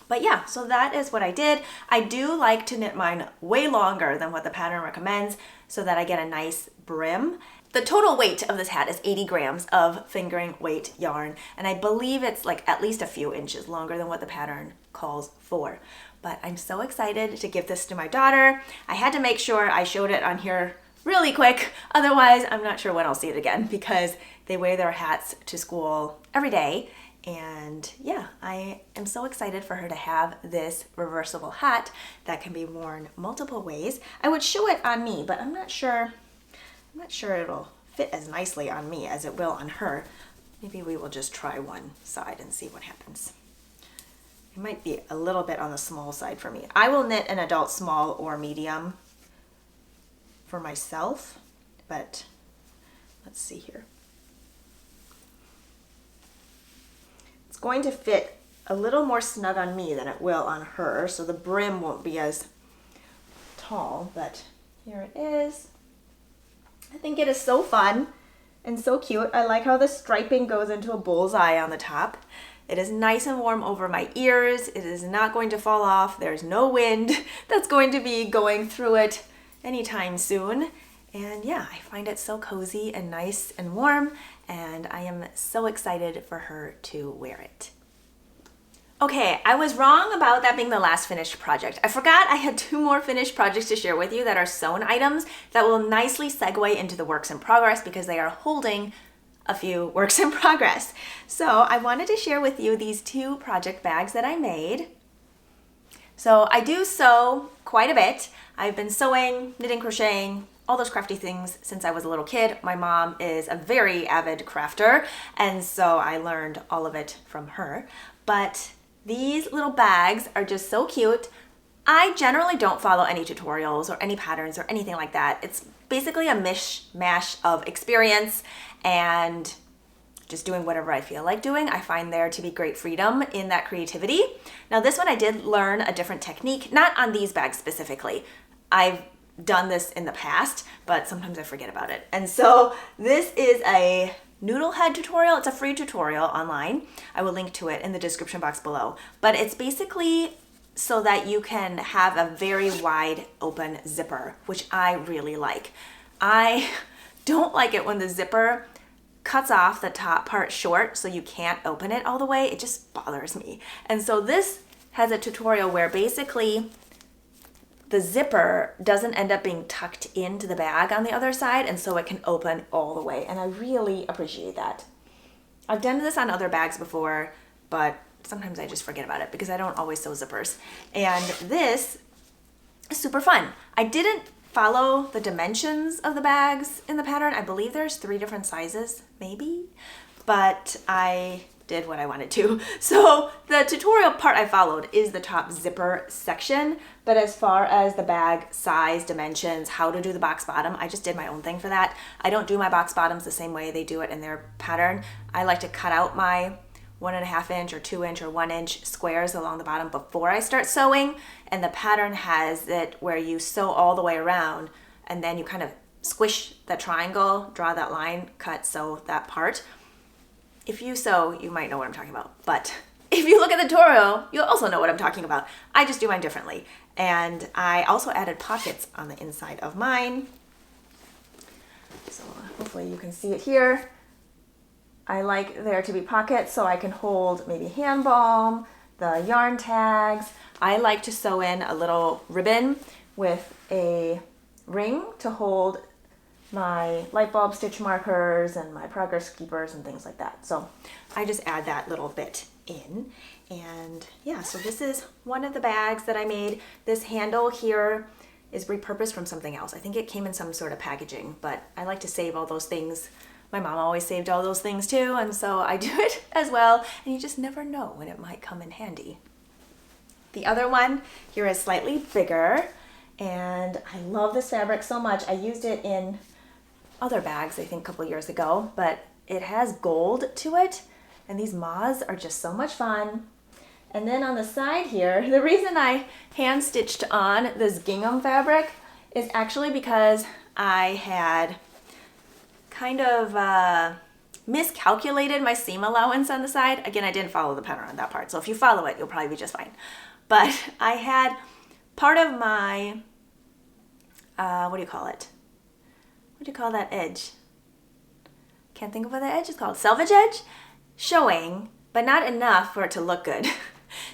But yeah, so that is what I did. I do like to knit mine way longer than what the pattern recommends so that I get a nice brim. The total weight of this hat is 80 grams of fingering weight yarn, and I believe it's like at least a few inches longer than what the pattern calls for. But I'm so excited to give this to my daughter. I had to make sure I showed it on here really quick, otherwise I'm not sure when I'll see it again, because they wear their hats to school every day. And yeah, I am so excited for her to have this reversible hat that can be worn multiple ways. I would show it on me, but I'm not sure it'll fit as nicely on me as it will on her. Maybe we will just try one side and see what happens. It might be a little bit on the small side for me. I will knit an adult small or medium for myself, but let's see here. Going to fit a little more snug on me than it will on her, so the brim won't be as tall, but here it is. I think it is so fun and so cute. I like how the striping goes into a bullseye on the top. It is nice and warm over my ears. It is not going to fall off. There's no wind that's going to be going through it anytime soon. And yeah, I find it so cozy and nice and warm, and I am so excited for her to wear it. Okay, I was wrong about that being the last finished project. I forgot I had 2 more finished projects to share with you that are sewn items that will nicely segue into the works in progress because they are holding a few works in progress. So I wanted to share with you these 2 project bags that I made. So I do sew quite a bit. I've been sewing, knitting, crocheting, all those crafty things since I was a little kid. My mom is a very avid crafter, and so I learned all of it from her. But these little bags are just so cute. I generally don't follow any tutorials or any patterns or anything like that. It's basically a mishmash of experience and just doing whatever I feel like doing. I find there to be great freedom in that creativity. Now this one I did learn a different technique, not on these bags specifically. I've done this in the past, but sometimes I forget about it. And so this is a noodle head tutorial. It's a free tutorial online. I will link to it in the description box below. But it's basically so that you can have a very wide open zipper, which I really like. I don't like it when the zipper cuts off the top part short so you can't open it all the way. It just bothers me. And so this has a tutorial where basically the zipper doesn't end up being tucked into the bag on the other side, and so it can open all the way, and I really appreciate that. I've done this on other bags before, but sometimes I just forget about it because I don't always sew zippers. And this is super fun. I didn't follow the dimensions of the bags in the pattern. I believe there's 3 different sizes, maybe, but I did what I wanted to. So the tutorial part I followed is the top zipper section, but as far as the bag size, dimensions, how to do the box bottom, I just did my own thing for that. I don't do my box bottoms the same way they do it in their pattern. I like to cut out my 1.5 inch or 2 inch or 1 inch squares along the bottom before I start sewing, and the pattern has it where you sew all the way around and then you kind of squish that triangle, draw that line, cut, sew that part. If you sew, you might know what I'm talking about, but if you look at the tutorial, you'll also know what I'm talking about. I just do mine differently. And I also added pockets on the inside of mine. So hopefully you can see it here. I like there to be pockets so I can hold maybe hand balm, the yarn tags. I like to sew in a little ribbon with a ring to hold my light bulb stitch markers and my progress keepers and things like that. So I just add that little bit in. And yeah, so this is one of the bags that I made. This handle here is repurposed from something else. I think it came in some sort of packaging, but I like to save all those things. My mom always saved all those things too, and so I do it as well, and you just never know when it might come in handy. The other one here is slightly bigger, and I love this fabric so much. I used it in other bags, I think a couple years ago, but it has gold to it, and these moths are just so much fun. And then on the side here, the reason I hand stitched on this gingham fabric is actually because I had kind of miscalculated my seam allowance on the side. Again, I didn't follow the pattern on that part, so if you follow it, you'll probably be just fine. But I had part of my, what do you call it? What do you call that edge? Can't think of what the edge is called. Selvage edge? Showing, but not enough for it to look good.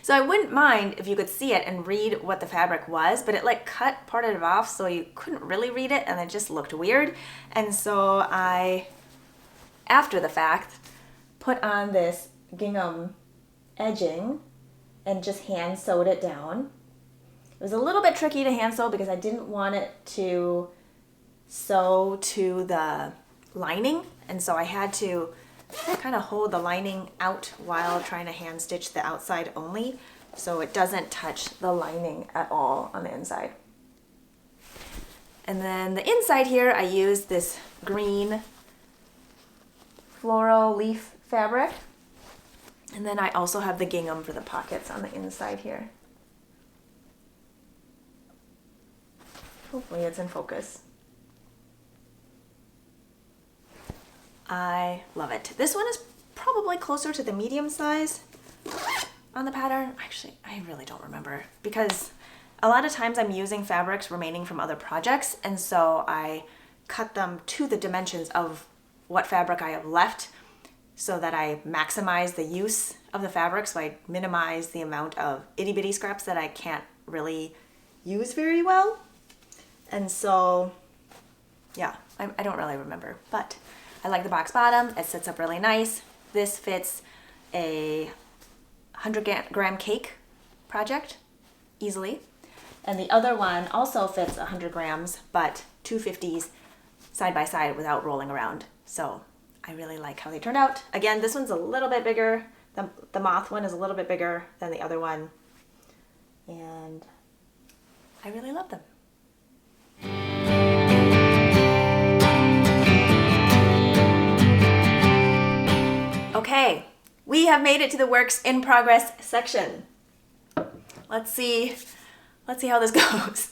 So I wouldn't mind if you could see it and read what the fabric was, but it like cut part of it off so you couldn't really read it and it just looked weird. And so I, after the fact, put on this gingham edging and just hand sewed it down. It was a little bit tricky to hand sew because I didn't want it to sew to the lining, and so I had to kind of hold the lining out while trying to hand stitch the outside only so it doesn't touch the lining at all on the inside. And then the inside here, I used this green floral leaf fabric, and then I also have the gingham for the pockets on the inside here. Hopefully it's in focus. I love it. This one is probably closer to the medium size on the pattern. Actually, I really don't remember because a lot of times I'm using fabrics remaining from other projects, and so I cut them to the dimensions of what fabric I have left so that I maximize the use of the fabric, so I minimize the amount of itty bitty scraps that I can't really use very well. And so, yeah, I don't really remember, but I like the box bottom. It sits up really nice. This fits a 100-gram cake project easily. And the other one also fits 100 grams, but 250s side by side without rolling around. So I really like how they turned out. Again, this one's a little bit bigger. The moth one is a little bit bigger than the other one. And I really love them. Okay, we have made it to the works in progress section. Let's see how this goes.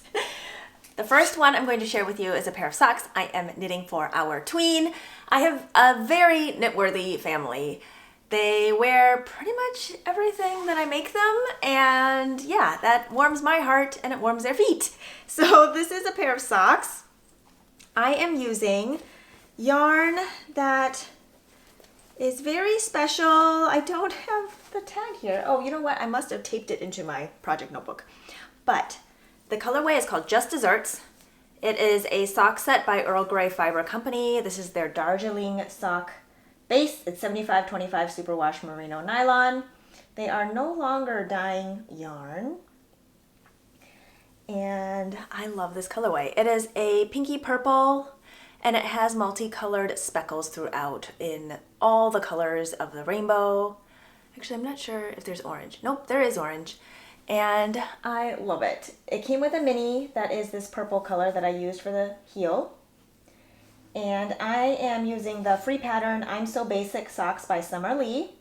The first one I'm going to share with you is a pair of socks I am knitting for our tween. I have a very knitworthy family. They wear pretty much everything that I make them, and yeah, that warms my heart and it warms their feet. So this is a pair of socks. I am using yarn that is very special. I don't have the tag here. Oh, you know what? I must have taped it into my project notebook. But the colorway is called Just Desserts. It is a sock set by Earl Grey Fiber Company. This is their Darjeeling sock base. It's 75/25 superwash merino nylon. They are no longer dyeing yarn. And I love this colorway. It is a pinky purple and it has multicolored speckles throughout in all the colors of the rainbow. Actually, I'm not sure if there's orange. Nope, there is orange. And I love it. It came with a mini that is this purple color that I used for the heel. And I am using the free pattern I'm So Basic Socks by Summer Lee.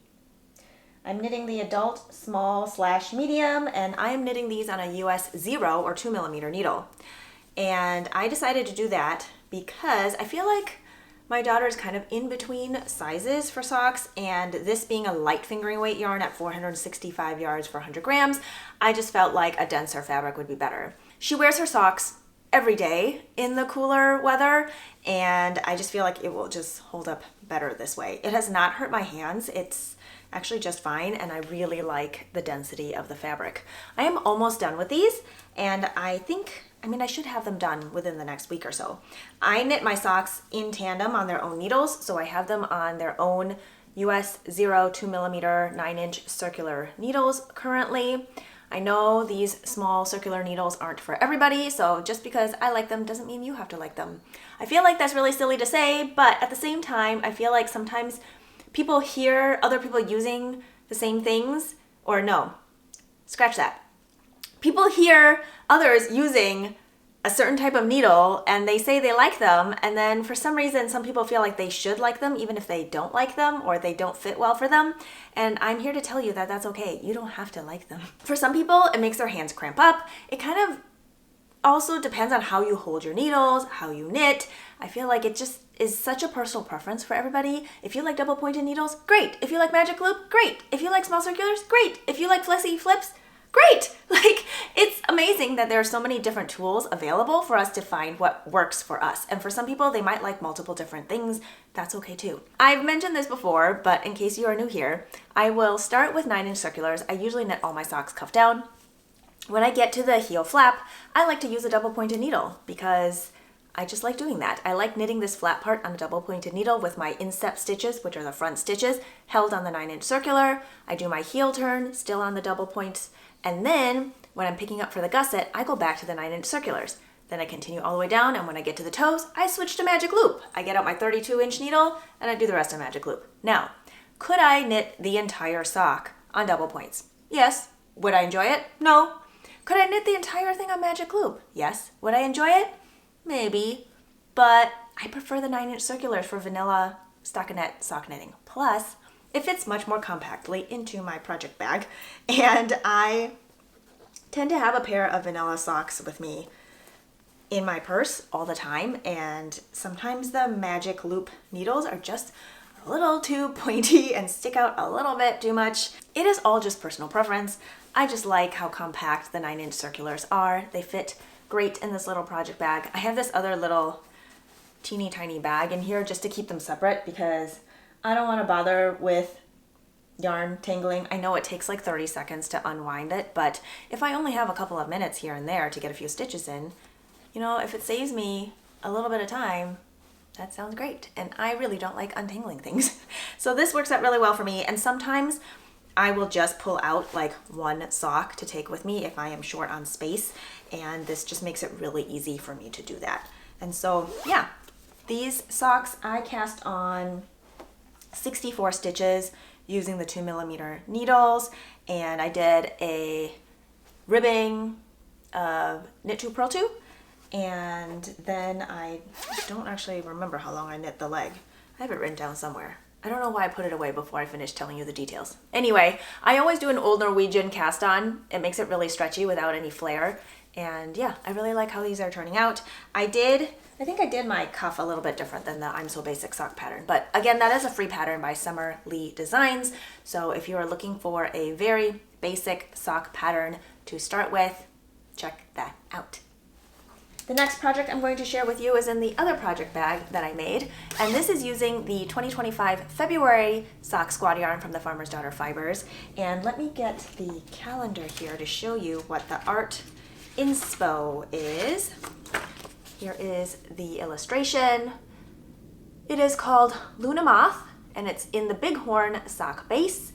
I'm knitting the adult small/medium, and I am knitting these on a US 0 or 2mm needle. And I decided to do that because I feel like my daughter is kind of in between sizes for socks, and this being a light fingering weight yarn at 465 yards for 100 grams, I just felt like a denser fabric would be better. She wears her socks every day in the cooler weather, and I just feel like it will just hold up better this way. It has not hurt my hands. It's actually just fine, and I really like the density of the fabric. I am almost done with these, and I should have them done within the next week or so. I knit my socks in tandem on their own needles, so I have them on their own US 0 2mm 9-inch circular needles currently. I know these small circular needles aren't for everybody, so just because I like them doesn't mean you have to like them. I feel like that's really silly to say, but at the same time, I feel like sometimes people hear other people using the same things, or no, scratch that. People hear others using a certain type of needle and they say they like them, and then for some reason some people feel like they should like them even if they don't like them or they don't fit well for them. And I'm here to tell you that that's okay. You don't have to like them. For some people it makes their hands cramp up. It kind of also depends on how you hold your needles, how you knit. I feel like it just is such a personal preference for everybody. If you like double pointed needles, great. If you like magic loop, great. If you like small circulars, great. If you like flexi flips, great. Like, it's amazing that there are so many different tools available for us to find what works for us. And for some people, they might like multiple different things. That's okay too. I've mentioned this before, but in case you are new here, I will start with 9-inch circulars. I usually knit all my socks cuff down. When I get to the heel flap, I like to use a double pointed needle because I just like doing that. I like knitting this flat part on a double pointed needle with my instep stitches, which are the front stitches, held on the 9-inch circular. I do my heel turn, still on the double points, and then when I'm picking up for the gusset, I go back to the 9-inch circulars. Then I continue all the way down, and when I get to the toes, I switch to magic loop. I get out my 32-inch needle, and I do the rest of magic loop. Now, could I knit the entire sock on double points? Yes. Would I enjoy it? No. Could I knit the entire thing on magic loop? Yes. Would I enjoy it? Maybe. But I prefer the 9-inch circulars for vanilla stockinette sock knitting. Plus, it fits much more compactly into my project bag, and I tend to have a pair of vanilla socks with me in my purse all the time, and sometimes the magic loop needles are just a little too pointy and stick out a little bit too much. It is all just personal preference. I just like how compact the 9-inch circulars are. They fit great in this little project bag. I have this other little teeny tiny bag in here just to keep them separate because I don't want to bother with yarn tangling. I know it takes like 30 seconds to unwind it, but if I only have a couple of minutes here and there to get a few stitches in, you know, if it saves me a little bit of time, that sounds great. And I really don't like untangling things. So this works out really well for me. And sometimes I will just pull out like one sock to take with me if I am short on space. And this just makes it really easy for me to do that. And so, yeah, these socks I cast on 64 stitches using the 2mm needles. And I did a ribbing knit 2 purl 2. And then I don't actually remember how long I knit the leg. I have it written down somewhere. I don't know why I put it away before I finished telling you the details. Anyway, I always do an Old Norwegian cast on. It makes it really stretchy without any flare. And yeah, I really like how these are turning out. I think I did my cuff a little bit different than the I'm So Basic sock pattern. But again, that is a free pattern by Summer Lee Designs. So if you are looking for a very basic sock pattern to start with, check that out. The next project I'm going to share with you is in the other project bag that I made, and this is using the 2025 February sock squad yarn from the Farmer's Daughter Fibers. And let me get the calendar here to show you what the art inspo is. Here is the illustration. It is called Luna Moth, and it's in the Bighorn sock base.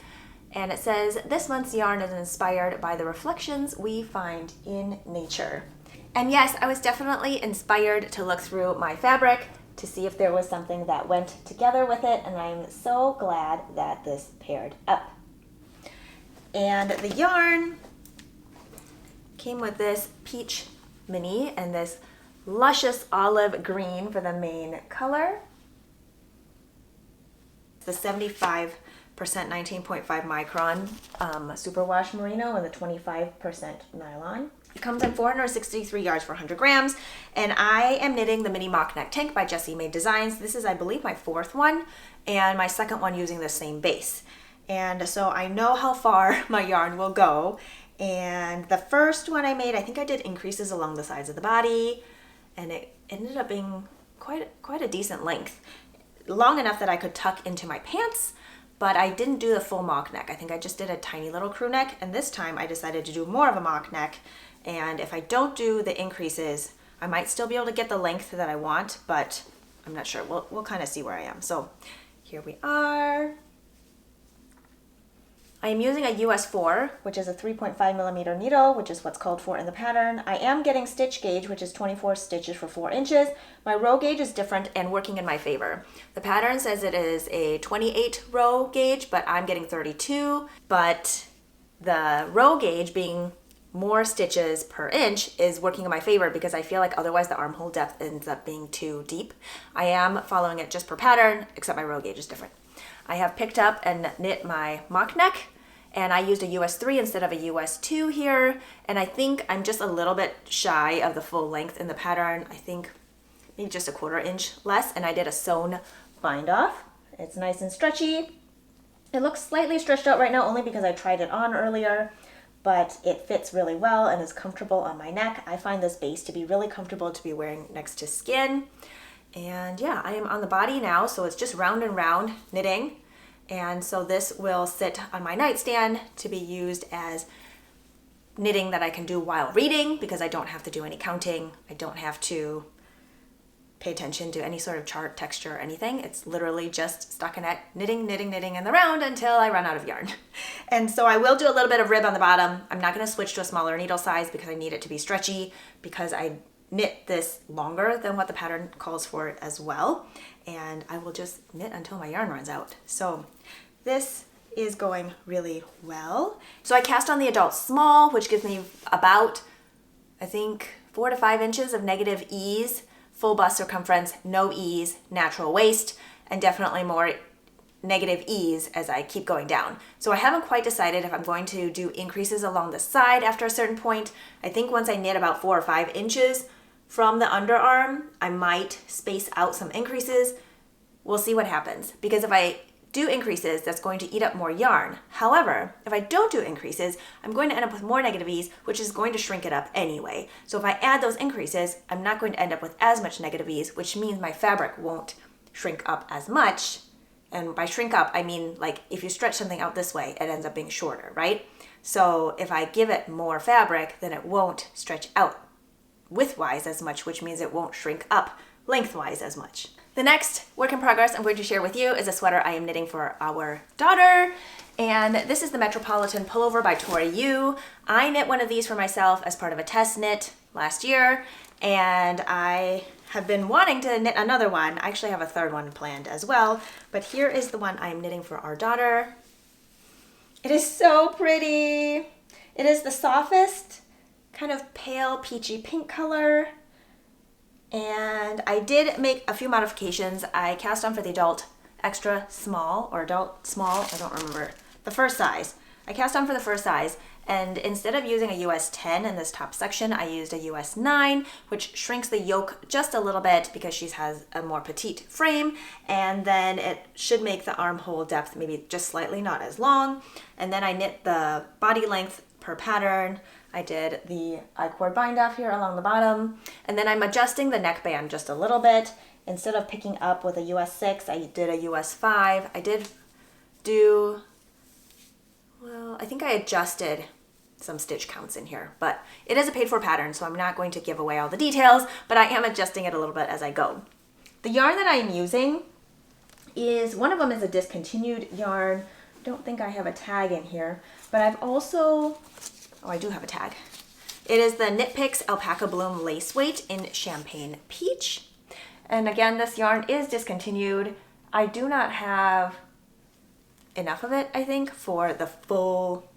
And it says, this month's yarn is inspired by the reflections we find in nature. And yes, I was definitely inspired to look through my fabric to see if there was something that went together with it, and I'm so glad that this paired up. And the yarn came with this peach mini and this luscious olive green for the main color. The 75% 19.5 micron superwash merino and the 25% nylon. It comes in 463 yards for 100 grams, and I am knitting the mini mock neck tank by Jessie Made Designs. This is, I believe, my 4th one, and my 2nd one using the same base. And so I know how far my yarn will go. And the first one I made, I think I did increases along the sides of the body, and it ended up being quite a decent length. Long enough that I could tuck into my pants, but I didn't do the full mock neck. I think I just did a tiny little crew neck, and this time I decided to do more of a mock neck. And if I don't do the increases, I might still be able to get the length that I want, but I'm not sure. We'll kind of see where I am. So here we are. I am using a US 4, which is a 3.5 millimeter needle, which is what's called for in the pattern. I am getting stitch gauge, which is 24 stitches for 4 inches. My row gauge is different and working in my favor. The pattern says it is a 28 row gauge, but I'm getting 32. But the row gauge being more stitches per inch is working in my favor because I feel like otherwise the armhole depth ends up being too deep. I am following it just per pattern, except my row gauge is different. I have picked up and knit my mock neck, and I used a US 3 instead of a US 2 here, and I think I'm just a little bit shy of the full length in the pattern. I think maybe just a 1/4 inch less, and I did a sewn bind off. It's nice and stretchy. It looks slightly stretched out right now only because I tried it on earlier, but it fits really well and is comfortable on my neck. I find this base to be really comfortable to be wearing next to skin. And yeah, I am on the body now, so it's just round and round knitting. And so this will sit on my nightstand to be used as knitting that I can do while reading because I don't have to do any counting. I don't have to pay attention to any sort of chart, texture, or anything. It's literally just stockinette knitting, knitting, knitting in the round until I run out of yarn. And so I will do a little bit of rib on the bottom. I'm not going to switch to a smaller needle size because I need it to be stretchy because I knit this longer than what the pattern calls for as well. And I will just knit until my yarn runs out. So this is going really well. So I cast on the adult small, which gives me about, I think, 4 to 5 inches of negative ease, full bust circumference, no ease, natural waist, and definitely more negative ease as I keep going down. So I haven't quite decided if I'm going to do increases along the side after a certain point. I think once I knit about 4 or 5 inches from the underarm, I might space out some increases. We'll see what happens, because if I do increases, that's going to eat up more yarn. However, if I don't do increases, I'm going to end up with more negative ease, which is going to shrink it up anyway. So if I add those increases, I'm not going to end up with as much negative ease, which means my fabric won't shrink up as much. And by shrink up, I mean like if you stretch something out this way, it ends up being shorter, right? So if I give it more fabric, then it won't stretch out widthwise as much, which means it won't shrink up lengthwise as much. The next work in progress I'm going to share with you is a sweater I am knitting for our daughter. And this is the Metropolitan Pullover by Tori Yu. I knit one of these for myself as part of a test knit last year, and I have been wanting to knit another one. I actually have a third one planned as well, but here is the one I'm knitting for our daughter. It is so pretty. It is the softest kind of pale peachy pink color. And I did make a few modifications. I cast on for the adult extra small or adult small, I don't remember, the first size. I cast on for the first size, and instead of using a US 10 in this top section, I used a US 9, which shrinks the yoke just a little bit because she has a more petite frame, and then it should make the armhole depth maybe just slightly not as long. And then I knit the body length per pattern. I did the I-cord bind off here along the bottom, and then I'm adjusting the neckband just a little bit. Instead of picking up with a US 6, I did a US 5. I did do, well, I think I adjusted some stitch counts in here, but it is a paid for pattern, so I'm not going to give away all the details, but I am adjusting it a little bit as I go. The yarn that I am using is, one of them is a discontinued yarn. I don't think I have a tag in here, but I've also, oh, I do have a tag. It is the Knit Picks Alpaca Bloom Lace Weight in Champagne Peach. And again, this yarn is discontinued. I do not have enough of it, I think, for the full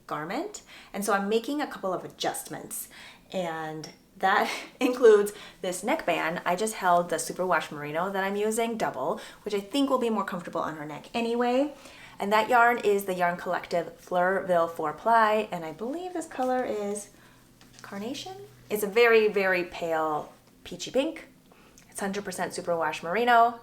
garment. And so I'm making a couple of adjustments. And that includes this neckband. I just held the superwash merino that I'm using double, which I think will be more comfortable on her neck anyway. And that yarn is the Yarn Collective Fleurville 4-ply, and I believe this color is Carnation. It's a very, very pale peachy pink. It's 100% superwash merino.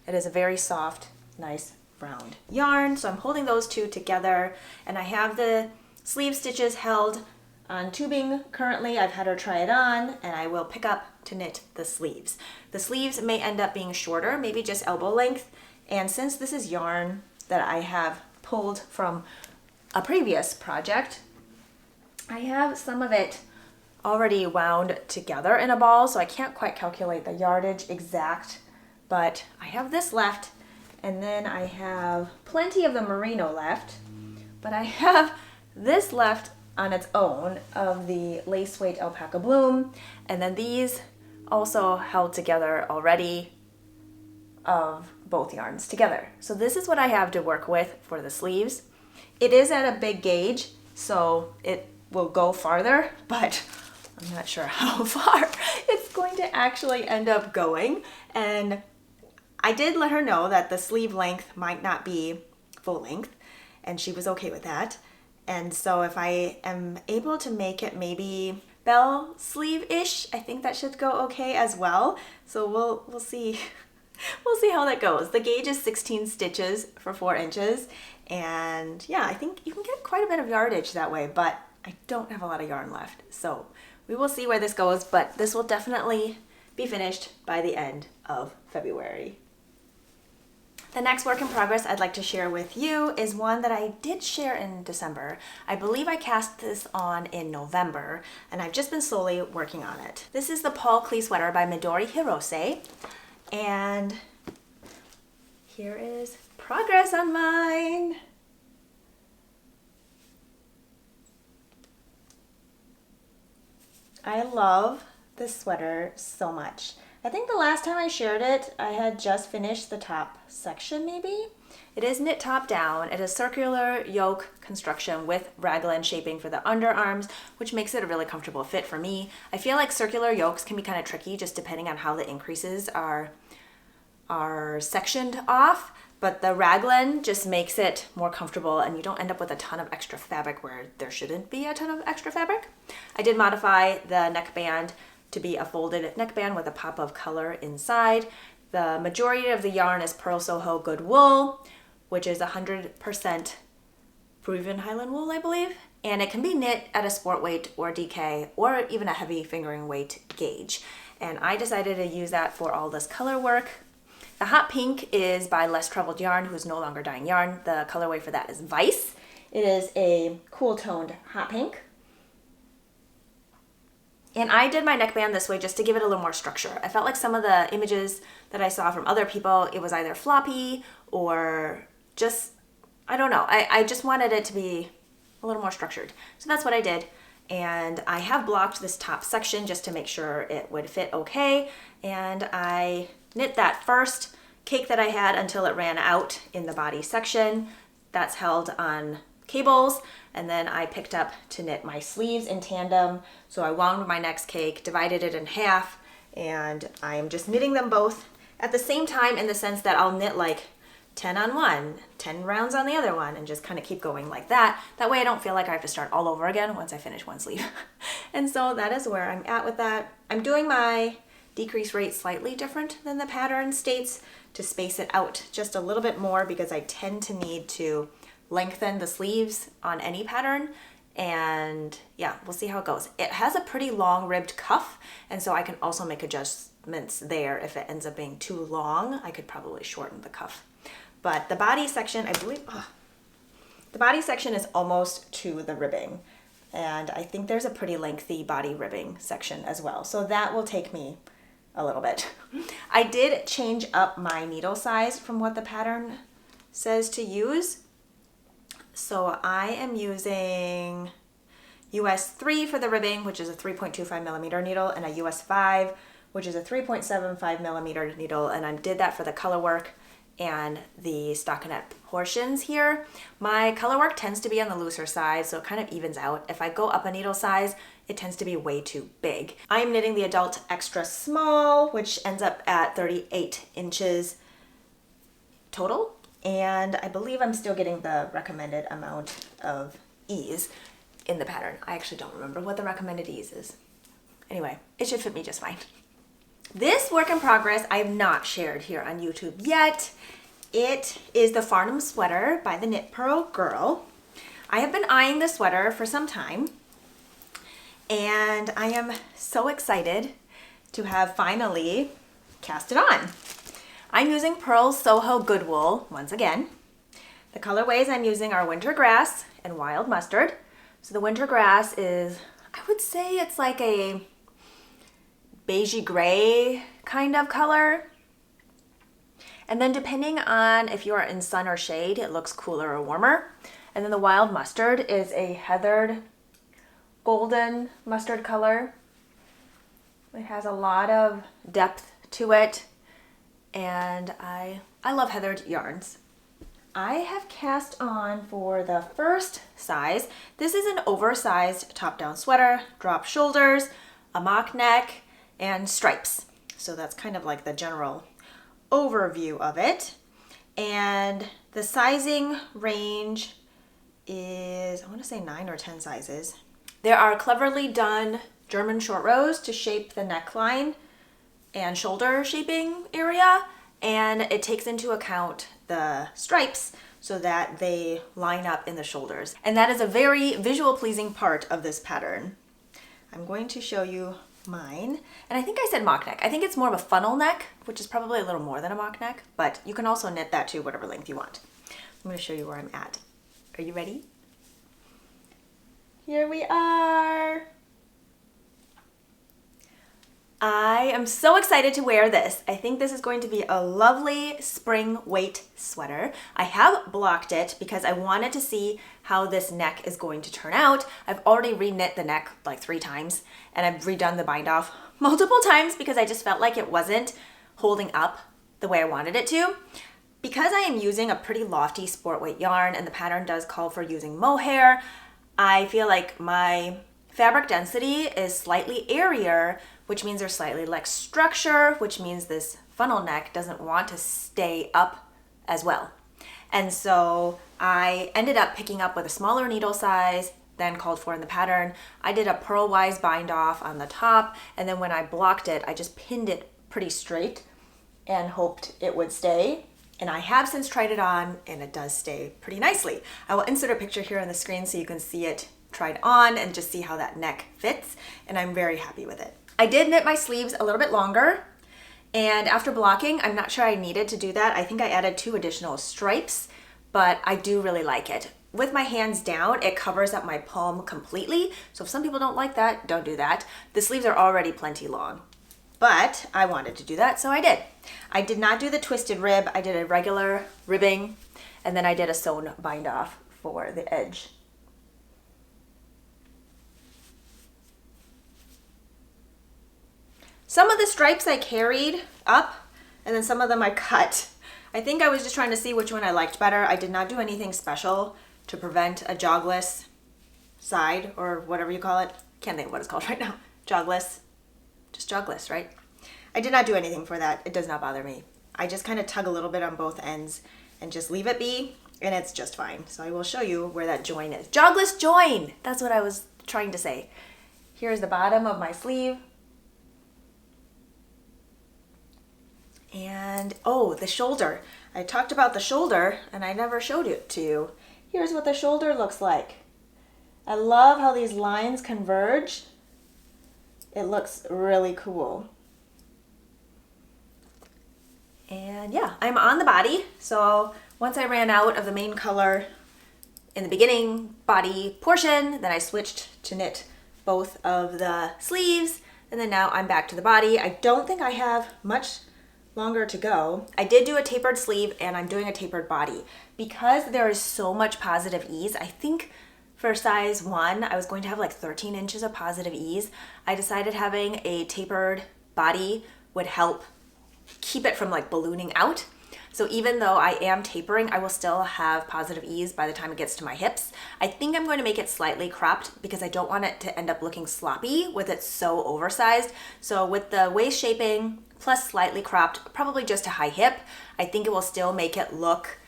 It is a very soft, nice round yarn. So I'm holding those two together, and I have the sleeve stitches held on tubing currently. I've had her try it on, and I will pick up to knit the sleeves. The sleeves may end up being shorter, maybe just elbow length. And since this is yarn that I have pulled from a previous project, I have some of it already wound together in a ball, so I can't quite calculate the yardage exact, but I have this left, and then I have plenty of the merino left, but I have this left on its own of the lace weight alpaca bloom, and then these also held together already of both yarns together. So this is what I have to work with for the sleeves. It is at a big gauge, so it will go farther, but I'm not sure how far it's going to actually end up going. And I did let her know that the sleeve length might not be full length, and she was okay with that. And so if I am able to make it maybe bell sleeve-ish, I think that should go okay as well. So we'll see. We'll see how that goes. The gauge is 16 stitches for 4 inches. And yeah, I think you can get quite a bit of yardage that way, but I don't have a lot of yarn left. So we will see where this goes, but this will definitely be finished by the end of February. The next work in progress I'd like to share with you is one that I did share in December. I believe I cast this on in November, and I've just been slowly working on it. This is the Paul Klee sweater by Midori Hirose, and here is progress on mine. I love this sweater so much. I think the last time I shared it, I had just finished the top section maybe. It is knit top down. It is circular yoke construction with raglan shaping for the underarms, which makes it a really comfortable fit for me. I feel like circular yokes can be kind of tricky just depending on how the increases are sectioned off, but the raglan just makes it more comfortable and you don't end up with a ton of extra fabric where there shouldn't be a ton of extra fabric. I did modify the neckband to be a folded neckband with a pop of color inside. The majority of the yarn is Pearl Soho Good Wool, which is 100% Peruvian Highland wool, I believe. And it can be knit at a sport weight or DK or even a heavy fingering weight gauge. And I decided to use that for all this color work. The hot pink is by Less Troubled Yarn, who's no longer dyeing yarn. The colorway for that is Vice. It is a cool toned hot pink. And I did my neckband this way just to give it a little more structure. I felt like some of the images that I saw from other people, it was either floppy or just, I don't know. I just wanted it to be a little more structured. So that's what I did. And I have blocked this top section just to make sure it would fit okay. And I knit that first cake that I had until it ran out in the body section. That's held on cables, and then I picked up to knit my sleeves in tandem. So I wound my next cake, divided it in half, and I'm just knitting them both at the same time in the sense that I'll knit like 10 on one, 10 rounds on the other one, and just kind of keep going like that. That way I don't feel like I have to start all over again once I finish one sleeve. And so that is where I'm at with that. I'm doing my decrease rate slightly different than the pattern states to space it out just a little bit more because I tend to need to lengthen the sleeves on any pattern, and yeah, we'll see how it goes. It has a pretty long ribbed cuff, and so I can also make adjustments there. If it ends up being too long, I could probably shorten the cuff. But the body section, I believe, the body section is almost to the ribbing, and I think there's a pretty lengthy body ribbing section as well, so that will take me a little bit. I did change up my needle size from what the pattern says to use. So I am using US 3 for the ribbing, which is a 3.25 millimeter needle, and a US 5, which is a 3.75 millimeter needle, and I did that for the color work and the stockinette portions here. My color work tends to be on the looser side, so it kind of evens out. If I go up a needle size, it tends to be way too big. I am knitting the adult extra small, which ends up at 38 inches total, and I believe I'm still getting the recommended amount of ease in the pattern. I actually don't remember what the recommended ease is. Anyway, it should fit me just fine. This work in progress I have not shared here on YouTube yet. It is the Farnham sweater by the Knit Pearl Girl. I have been eyeing this sweater for some time, and I am so excited to have finally cast it on. I'm using Pearl Soho Good Wool once again. The colorways I'm using are Winter Grass and Wild Mustard. So the Winter Grass is, I would say it's like a beigey gray kind of color. And then depending on if you are in sun or shade, it looks cooler or warmer. And then the Wild Mustard is a heathered golden mustard color. It has a lot of depth to it, and I love heathered yarns. I have cast on for the first size. This is an oversized top-down sweater, drop shoulders, a mock neck, and stripes. So that's kind of like the general overview of it. And the sizing range is, I want to say 9 or 10 sizes. There are cleverly done German short rows to shape the neckline and shoulder shaping area, and it takes into account the stripes so that they line up in the shoulders. And that is a very visual pleasing part of this pattern. I'm going to show you mine, and I think I said mock neck. I think it's more of a funnel neck, which is probably a little more than a mock neck, but you can also knit that to whatever length you want. I'm going to show you where I'm at. Are you ready? Here we are. I am so excited to wear this. I think this is going to be a lovely spring weight sweater. I have blocked it because I wanted to see how this neck is going to turn out. I've already re-knit the neck like 3 times, and I've redone the bind off multiple times because I just felt like it wasn't holding up the way I wanted it to. Because I am using a pretty lofty sport weight yarn and the pattern does call for using mohair, I feel like my fabric density is slightly airier, which means there's slightly less structure, which means this funnel neck doesn't want to stay up as well. And so I ended up picking up with a smaller needle size than called for in the pattern. I did a purlwise bind off on the top, and then when I blocked it, I just pinned it pretty straight and hoped it would stay. And I have since tried it on, and it does stay pretty nicely. I will insert a picture here on the screen so you can see it tried on and just see how that neck fits, and I'm very happy with it. I did knit my sleeves a little bit longer, and after blocking, I'm not sure I needed to do that. I think I added 2 additional stripes, but I do really like it. With my hands down, it covers up my palm completely, so if some people don't like that, don't do that. The sleeves are already plenty long, but I wanted to do that, so I did. I did not do the twisted rib. I did a regular ribbing, and then I did a sewn bind off for the edge. Some of the stripes I carried up, and then some of them I cut. I think I was just trying to see which one I liked better. I did not do anything special to prevent a jogless side, or whatever you call it. Can't think of what it's called right now. Jogless. Just jogless, right? I did not do anything for that. It does not bother me. I just kind of tug a little bit on both ends and just leave it be, and it's just fine. So I will show you where that join is. Jogless join! That's what I was trying to say. Here's the bottom of my sleeve. And, oh, the shoulder. I talked about the shoulder, and I never showed it to you. Here's what the shoulder looks like. I love how these lines converge. It looks really cool. And yeah, I'm on the body. So once I ran out of the main color in the beginning body portion, then I switched to knit both of the sleeves, and then now I'm back to the body. I don't think I have much longer to go. I did do a tapered sleeve, and I'm doing a tapered body. Because there is so much positive ease, I think For size 1, I was going to have like 13 inches of positive ease. I decided having a tapered body would help keep it from like ballooning out. So even though I am tapering, I will still have positive ease by the time it gets to my hips. I think I'm going to make it slightly cropped because I don't want it to end up looking sloppy with it so oversized. So with the waist shaping plus slightly cropped, probably just a high hip, I think it will still make it look,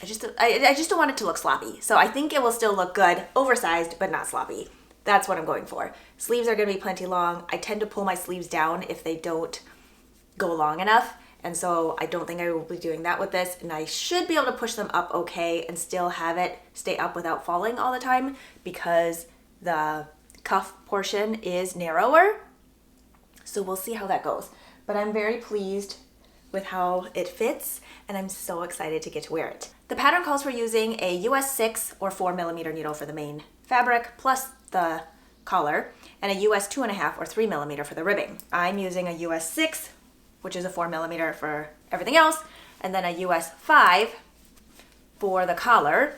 I just don't want it to look sloppy. So I think it will still look good, oversized, but not sloppy. That's what I'm going for. Sleeves are gonna be plenty long. I tend to pull my sleeves down if they don't go long enough. And so I don't think I will be doing that with this. And I should be able to push them up okay and still have it stay up without falling all the time because the cuff portion is narrower. So we'll see how that goes. But I'm very pleased with how it fits and I'm so excited to get to wear it. The pattern calls for using a US 6 or 4mm needle for the main fabric plus the collar and a US 2.5 or 3mm for the ribbing. I'm using a US 6, which is a 4mm for everything else, and then a US 5 for the collar,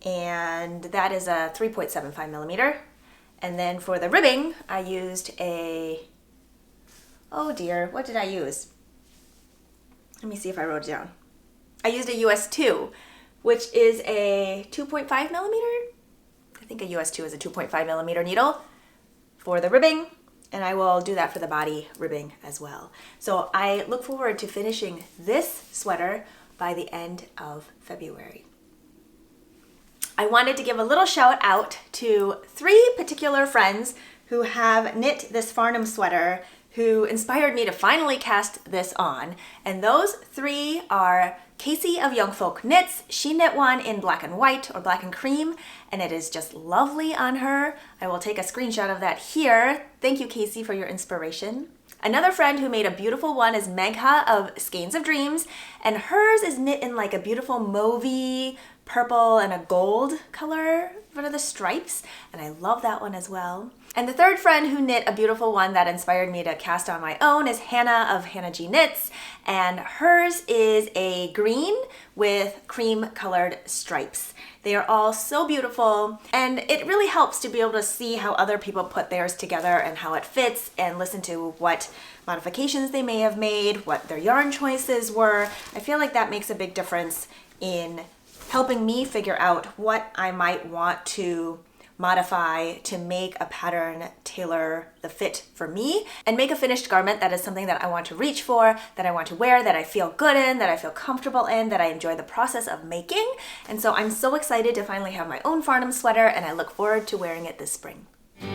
and that is a 3.75mm. And then for the ribbing, I used a, oh dear, what did I use? Let me see if I wrote it down. I used a US 2, which is a 2.5mm. I think a US 2 is a 2.5mm needle for the ribbing, and I will do that for the body ribbing as well. So I look forward to finishing this sweater by the end of February. I wanted to give a little shout out to 3 particular friends who have knit this Farnham sweater, who inspired me to finally cast this on. And those 3 are Kaci of YoungfolkKnits. She knit one in black and white or black and cream, and it is just lovely on her. I will take a screenshot of that here. Thank you, Kaci, for your inspiration. Another friend who made a beautiful one is Megha of Skeins of Dreams, and hers is knit in like a beautiful mauvey, purple, and a gold color for the stripes, and I love that one as well. And the third friend who knit a beautiful one that inspired me to cast on my own is Hannah of Hannah G Knits, and hers is a green with cream colored stripes. They are all so beautiful, and it really helps to be able to see how other people put theirs together and how it fits, and listen to what modifications they may have made, what their yarn choices were. I feel like that makes a big difference in helping me figure out what I might want to modify to make a pattern tailor the fit for me and make a finished garment that is something that I want to reach for, that I want to wear, that I feel good in, that I feel comfortable in, that I enjoy the process of making. And so I'm so excited to finally have my own Farnham sweater, and I look forward to wearing it this spring. We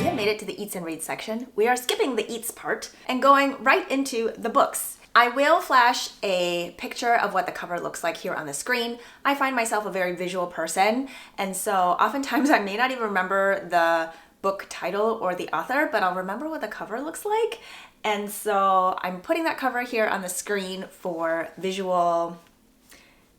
have made it to the Eats and Reads section. We are skipping the Eats part and going right into the books. I will flash a picture of what the cover looks like here on the screen. I find myself a very visual person, and so oftentimes I may not even remember the book title or the author, but I'll remember what the cover looks like. And so I'm putting that cover here on the screen for visual,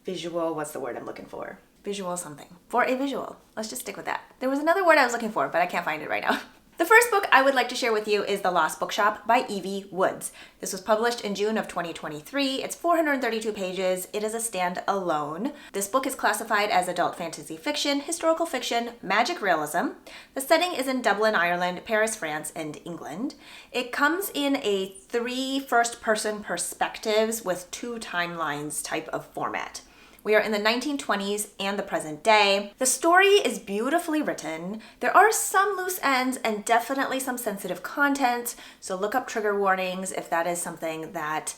what's the word I'm looking for? Visual something. For a visual. Let's just stick with that. There was another word I was looking for, but I can't find it right now. The first book I would like to share with you is The Lost Bookshop by Evie Woods. This was published in June of 2023. It's 432 pages. It is a standalone. This book is classified as adult fantasy fiction, historical fiction, magic realism. The setting is in Dublin, Ireland, Paris, France, and England. It comes in a 3 first-person perspectives with 2 timelines type of format. We are in the 1920s and the present day. The story is beautifully written. There are some loose ends and definitely some sensitive content, so look up trigger warnings if that is something that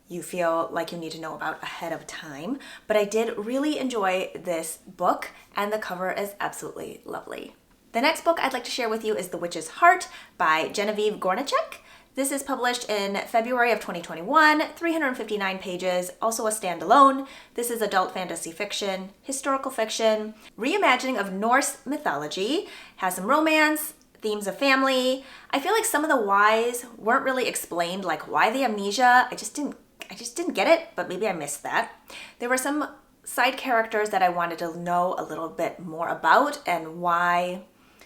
you feel like you need to know about ahead of time. But I did really enjoy this book, and the cover is absolutely lovely. The next book I'd like to share with you is The Witch's Heart by Genevieve Gornichec. This is published in February of 2021, 359 pages, also a standalone. This is adult fantasy fiction, historical fiction, reimagining of Norse mythology, has some romance, themes of family. I feel like some of the whys weren't really explained, like why the amnesia. I just didn't get it, but maybe I missed that. There were some side characters that I wanted to know a little bit more about and why,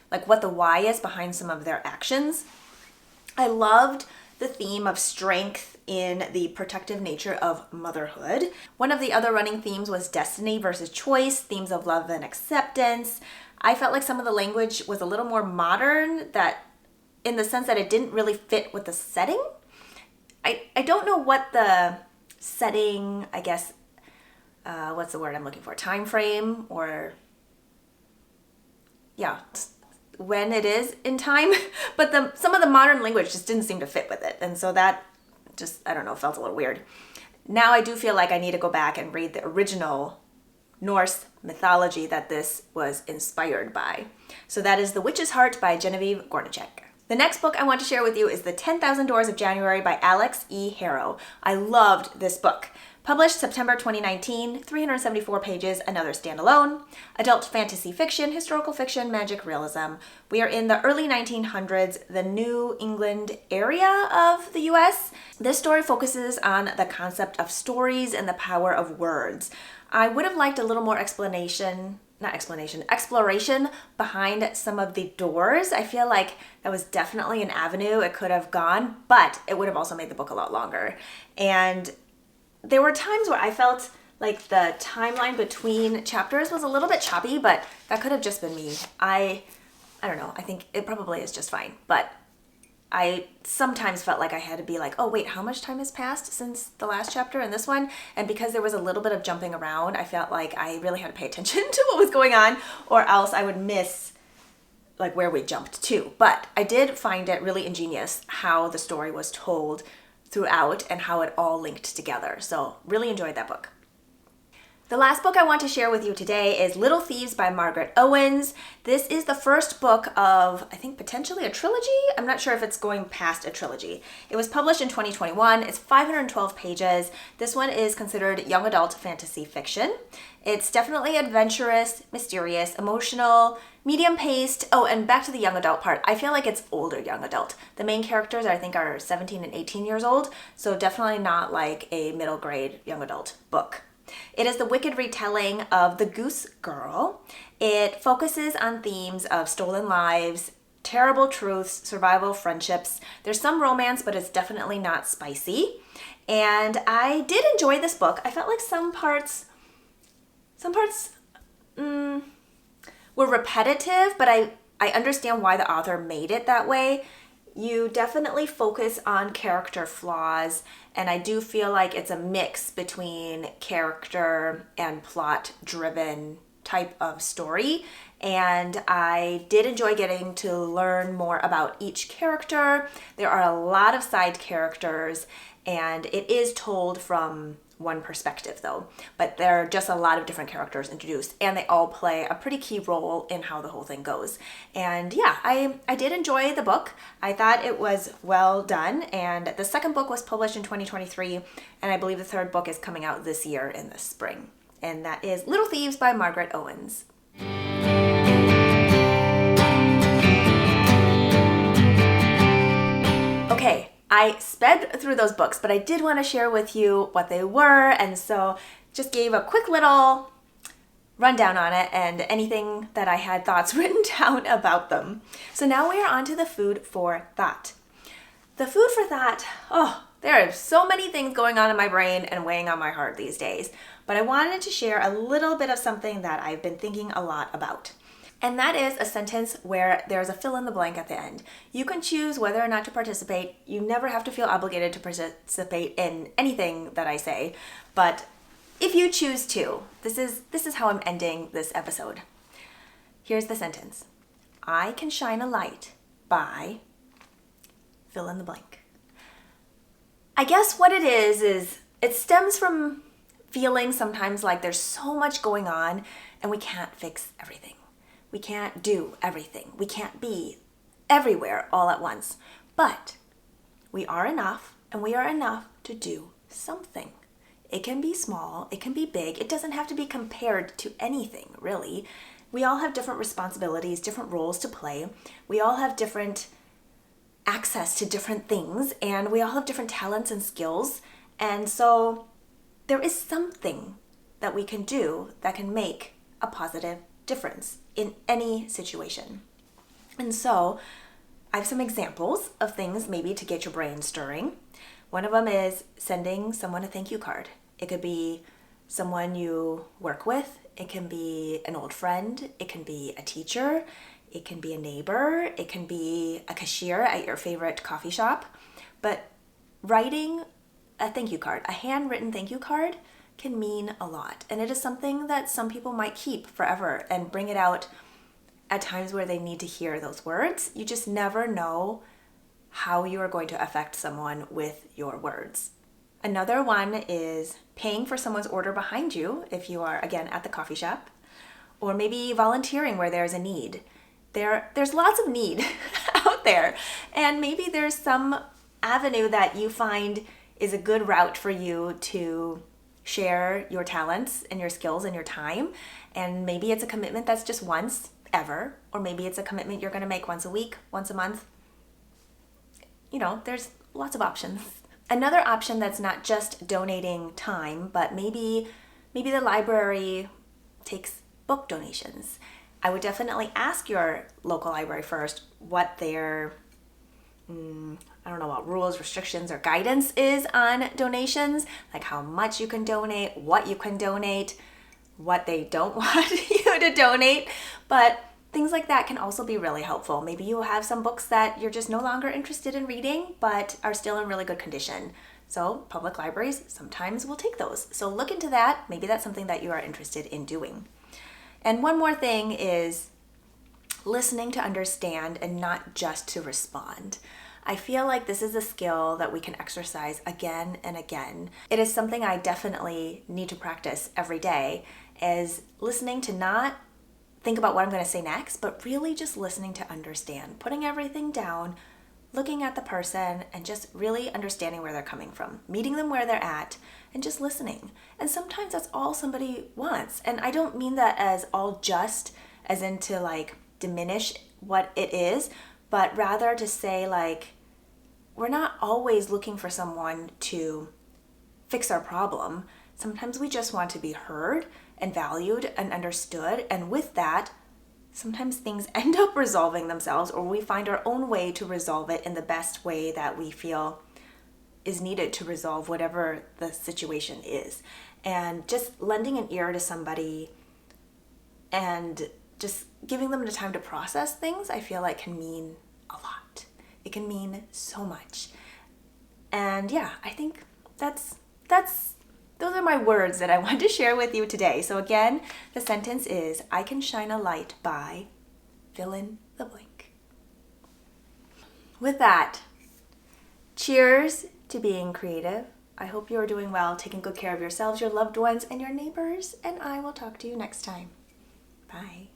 like what the why is behind some of their actions. I loved the theme of strength in the protective nature of motherhood. One of the other running themes was destiny versus choice, themes of love and acceptance. I felt like some of the language was a little more modern, that in the sense that it didn't really fit with the setting. I don't know what the setting, I guess, what's the word I'm looking for? Time frame, or yeah, when it is in time. But some of the modern language just didn't seem to fit with it. And so that just, I don't know, felt a little weird. Now I do feel like I need to go back and read the original Norse mythology that this was inspired by. So that is The Witch's Heart by Genevieve Gornichec. The next book I want to share with you is The 10,000 Doors of January by Alix E. Harrow. I loved this book. Published September 2019, 374 pages, another standalone. Adult fantasy fiction, historical fiction, magic realism. We are in the early 1900s, the New England area of the US. This story focuses on the concept of stories and the power of words. I would have liked a little more exploration behind some of the doors. I feel like that was definitely an avenue it could have gone, but it would have also made the book a lot longer. And there were times where I felt like the timeline between chapters was a little bit choppy, but that could have just been me. I don't know. I think it probably is just fine, but I sometimes felt like I had to be like, oh wait, how much time has passed since the last chapter and this one? And because there was a little bit of jumping around, I felt like I really had to pay attention to what was going on, or else I would miss like where we jumped to. But I did find it really ingenious how the story was told throughout and how it all linked together. So really enjoyed that book. The last book I want to share with you today is Little Thieves by Margaret Owens. This is the first book of, I think, potentially a trilogy. I'm not sure if it's going past a trilogy. It was published in 2021. It's 512 pages. This one is considered young adult fantasy fiction. It's definitely adventurous, mysterious, emotional, medium-paced. Oh, and back to the young adult part. I feel like it's older young adult. The main characters, I think, are 17 and 18 years old, so definitely not like a middle grade young adult book. It is the wicked retelling of The Goose Girl. It focuses on themes of stolen lives, terrible truths, survival, friendships. There's some romance, but it's definitely not spicy. And I did enjoy this book. I felt like some parts were repetitive, but I understand why the author made it that way. You definitely focus on character flaws, and I do feel like it's a mix between character and plot-driven type of story. And I did enjoy getting to learn more about each character. There are a lot of side characters, and it is told from one perspective though, but there are just a lot of different characters introduced, and they all play a pretty key role in how the whole thing goes. And yeah, I did enjoy the book. I thought it was well done, and the second book was published in 2023, and I believe the third book is coming out this year in the spring, and that is Little Thieves by Margaret Owens. Okay, I sped through those books, but I did want to share with you what they were, and so just gave a quick little rundown on it and anything that I had thoughts written down about them. So now we are on to the food for thought. The food for thought, there are so many things going on in my brain and weighing on my heart these days, but I wanted to share a little bit of something that I've been thinking a lot about. And that is a sentence where there's a fill in the blank at the end. You can choose whether or not to participate. You never have to feel obligated to participate in anything that I say. But if you choose to, this is how I'm ending this episode. Here's the sentence. I can shine a light by fill in the blank. I guess what it is it stems from feeling sometimes like there's so much going on and we can't fix everything. We can't do everything. We can't be everywhere all at once. But we are enough, and we are enough to do something. It can be small, it can be big. It doesn't have to be compared to anything, really. We all have different responsibilities, different roles to play. We all have different access to different things, and we all have different talents and skills. And so there is something that we can do that can make a positive difference in any situation. And so I have some examples of things maybe to get your brain stirring. One of them is sending someone a thank you card. It could be someone you work with. It can be an old friend. It can be a teacher. It can be a neighbor. It can be a cashier at your favorite coffee shop. But writing a thank you card, a handwritten thank you card, can mean a lot. And it is something that some people might keep forever and bring it out at times where they need to hear those words. You just never know how you are going to affect someone with your words. Another one is paying for someone's order behind you if you are, again, at the coffee shop, or maybe volunteering where there's a need. There's lots of need out there, and maybe there's some avenue that you find is a good route for you to share your talents and your skills and your time. And maybe it's a commitment that's just once ever, or maybe it's a commitment you're going to make once a week, once a month. You know, there's lots of options. Another option that's not just donating time, but maybe the library takes book donations. I would definitely ask your local library first what their I don't know what rules, restrictions, or guidance is on donations, like how much you can donate, what you can donate, what they don't want you to donate. But things like that can also be really helpful. Maybe you have some books that you're just no longer interested in reading, but are still in really good condition. So public libraries sometimes will take those. So look into that. Maybe that's something that you are interested in doing. And one more thing is listening to understand and not just to respond. I feel like this is a skill that we can exercise again and again. It is something I definitely need to practice every day, is listening to not think about what I'm going to say next, but really just listening to understand, putting everything down, looking at the person and just really understanding where they're coming from, meeting them where they're at, and just listening. And sometimes that's all somebody wants. And I don't mean that as all just, as in to like diminish what it is, but rather to say like, we're not always looking for someone to fix our problem. Sometimes we just want to be heard and valued and understood. And with that, sometimes things end up resolving themselves, or we find our own way to resolve it in the best way that we feel is needed to resolve whatever the situation is. And just lending an ear to somebody and just giving them the time to process things, I feel like can mean a lot. It can mean so much. And yeah, I think those are my words that I want to share with you today. So again, the sentence is, I can shine a light by fill in the blank. With that, cheers to being creative. I hope you are doing well, taking good care of yourselves, your loved ones, and your neighbors, and I will talk to you next time. Bye.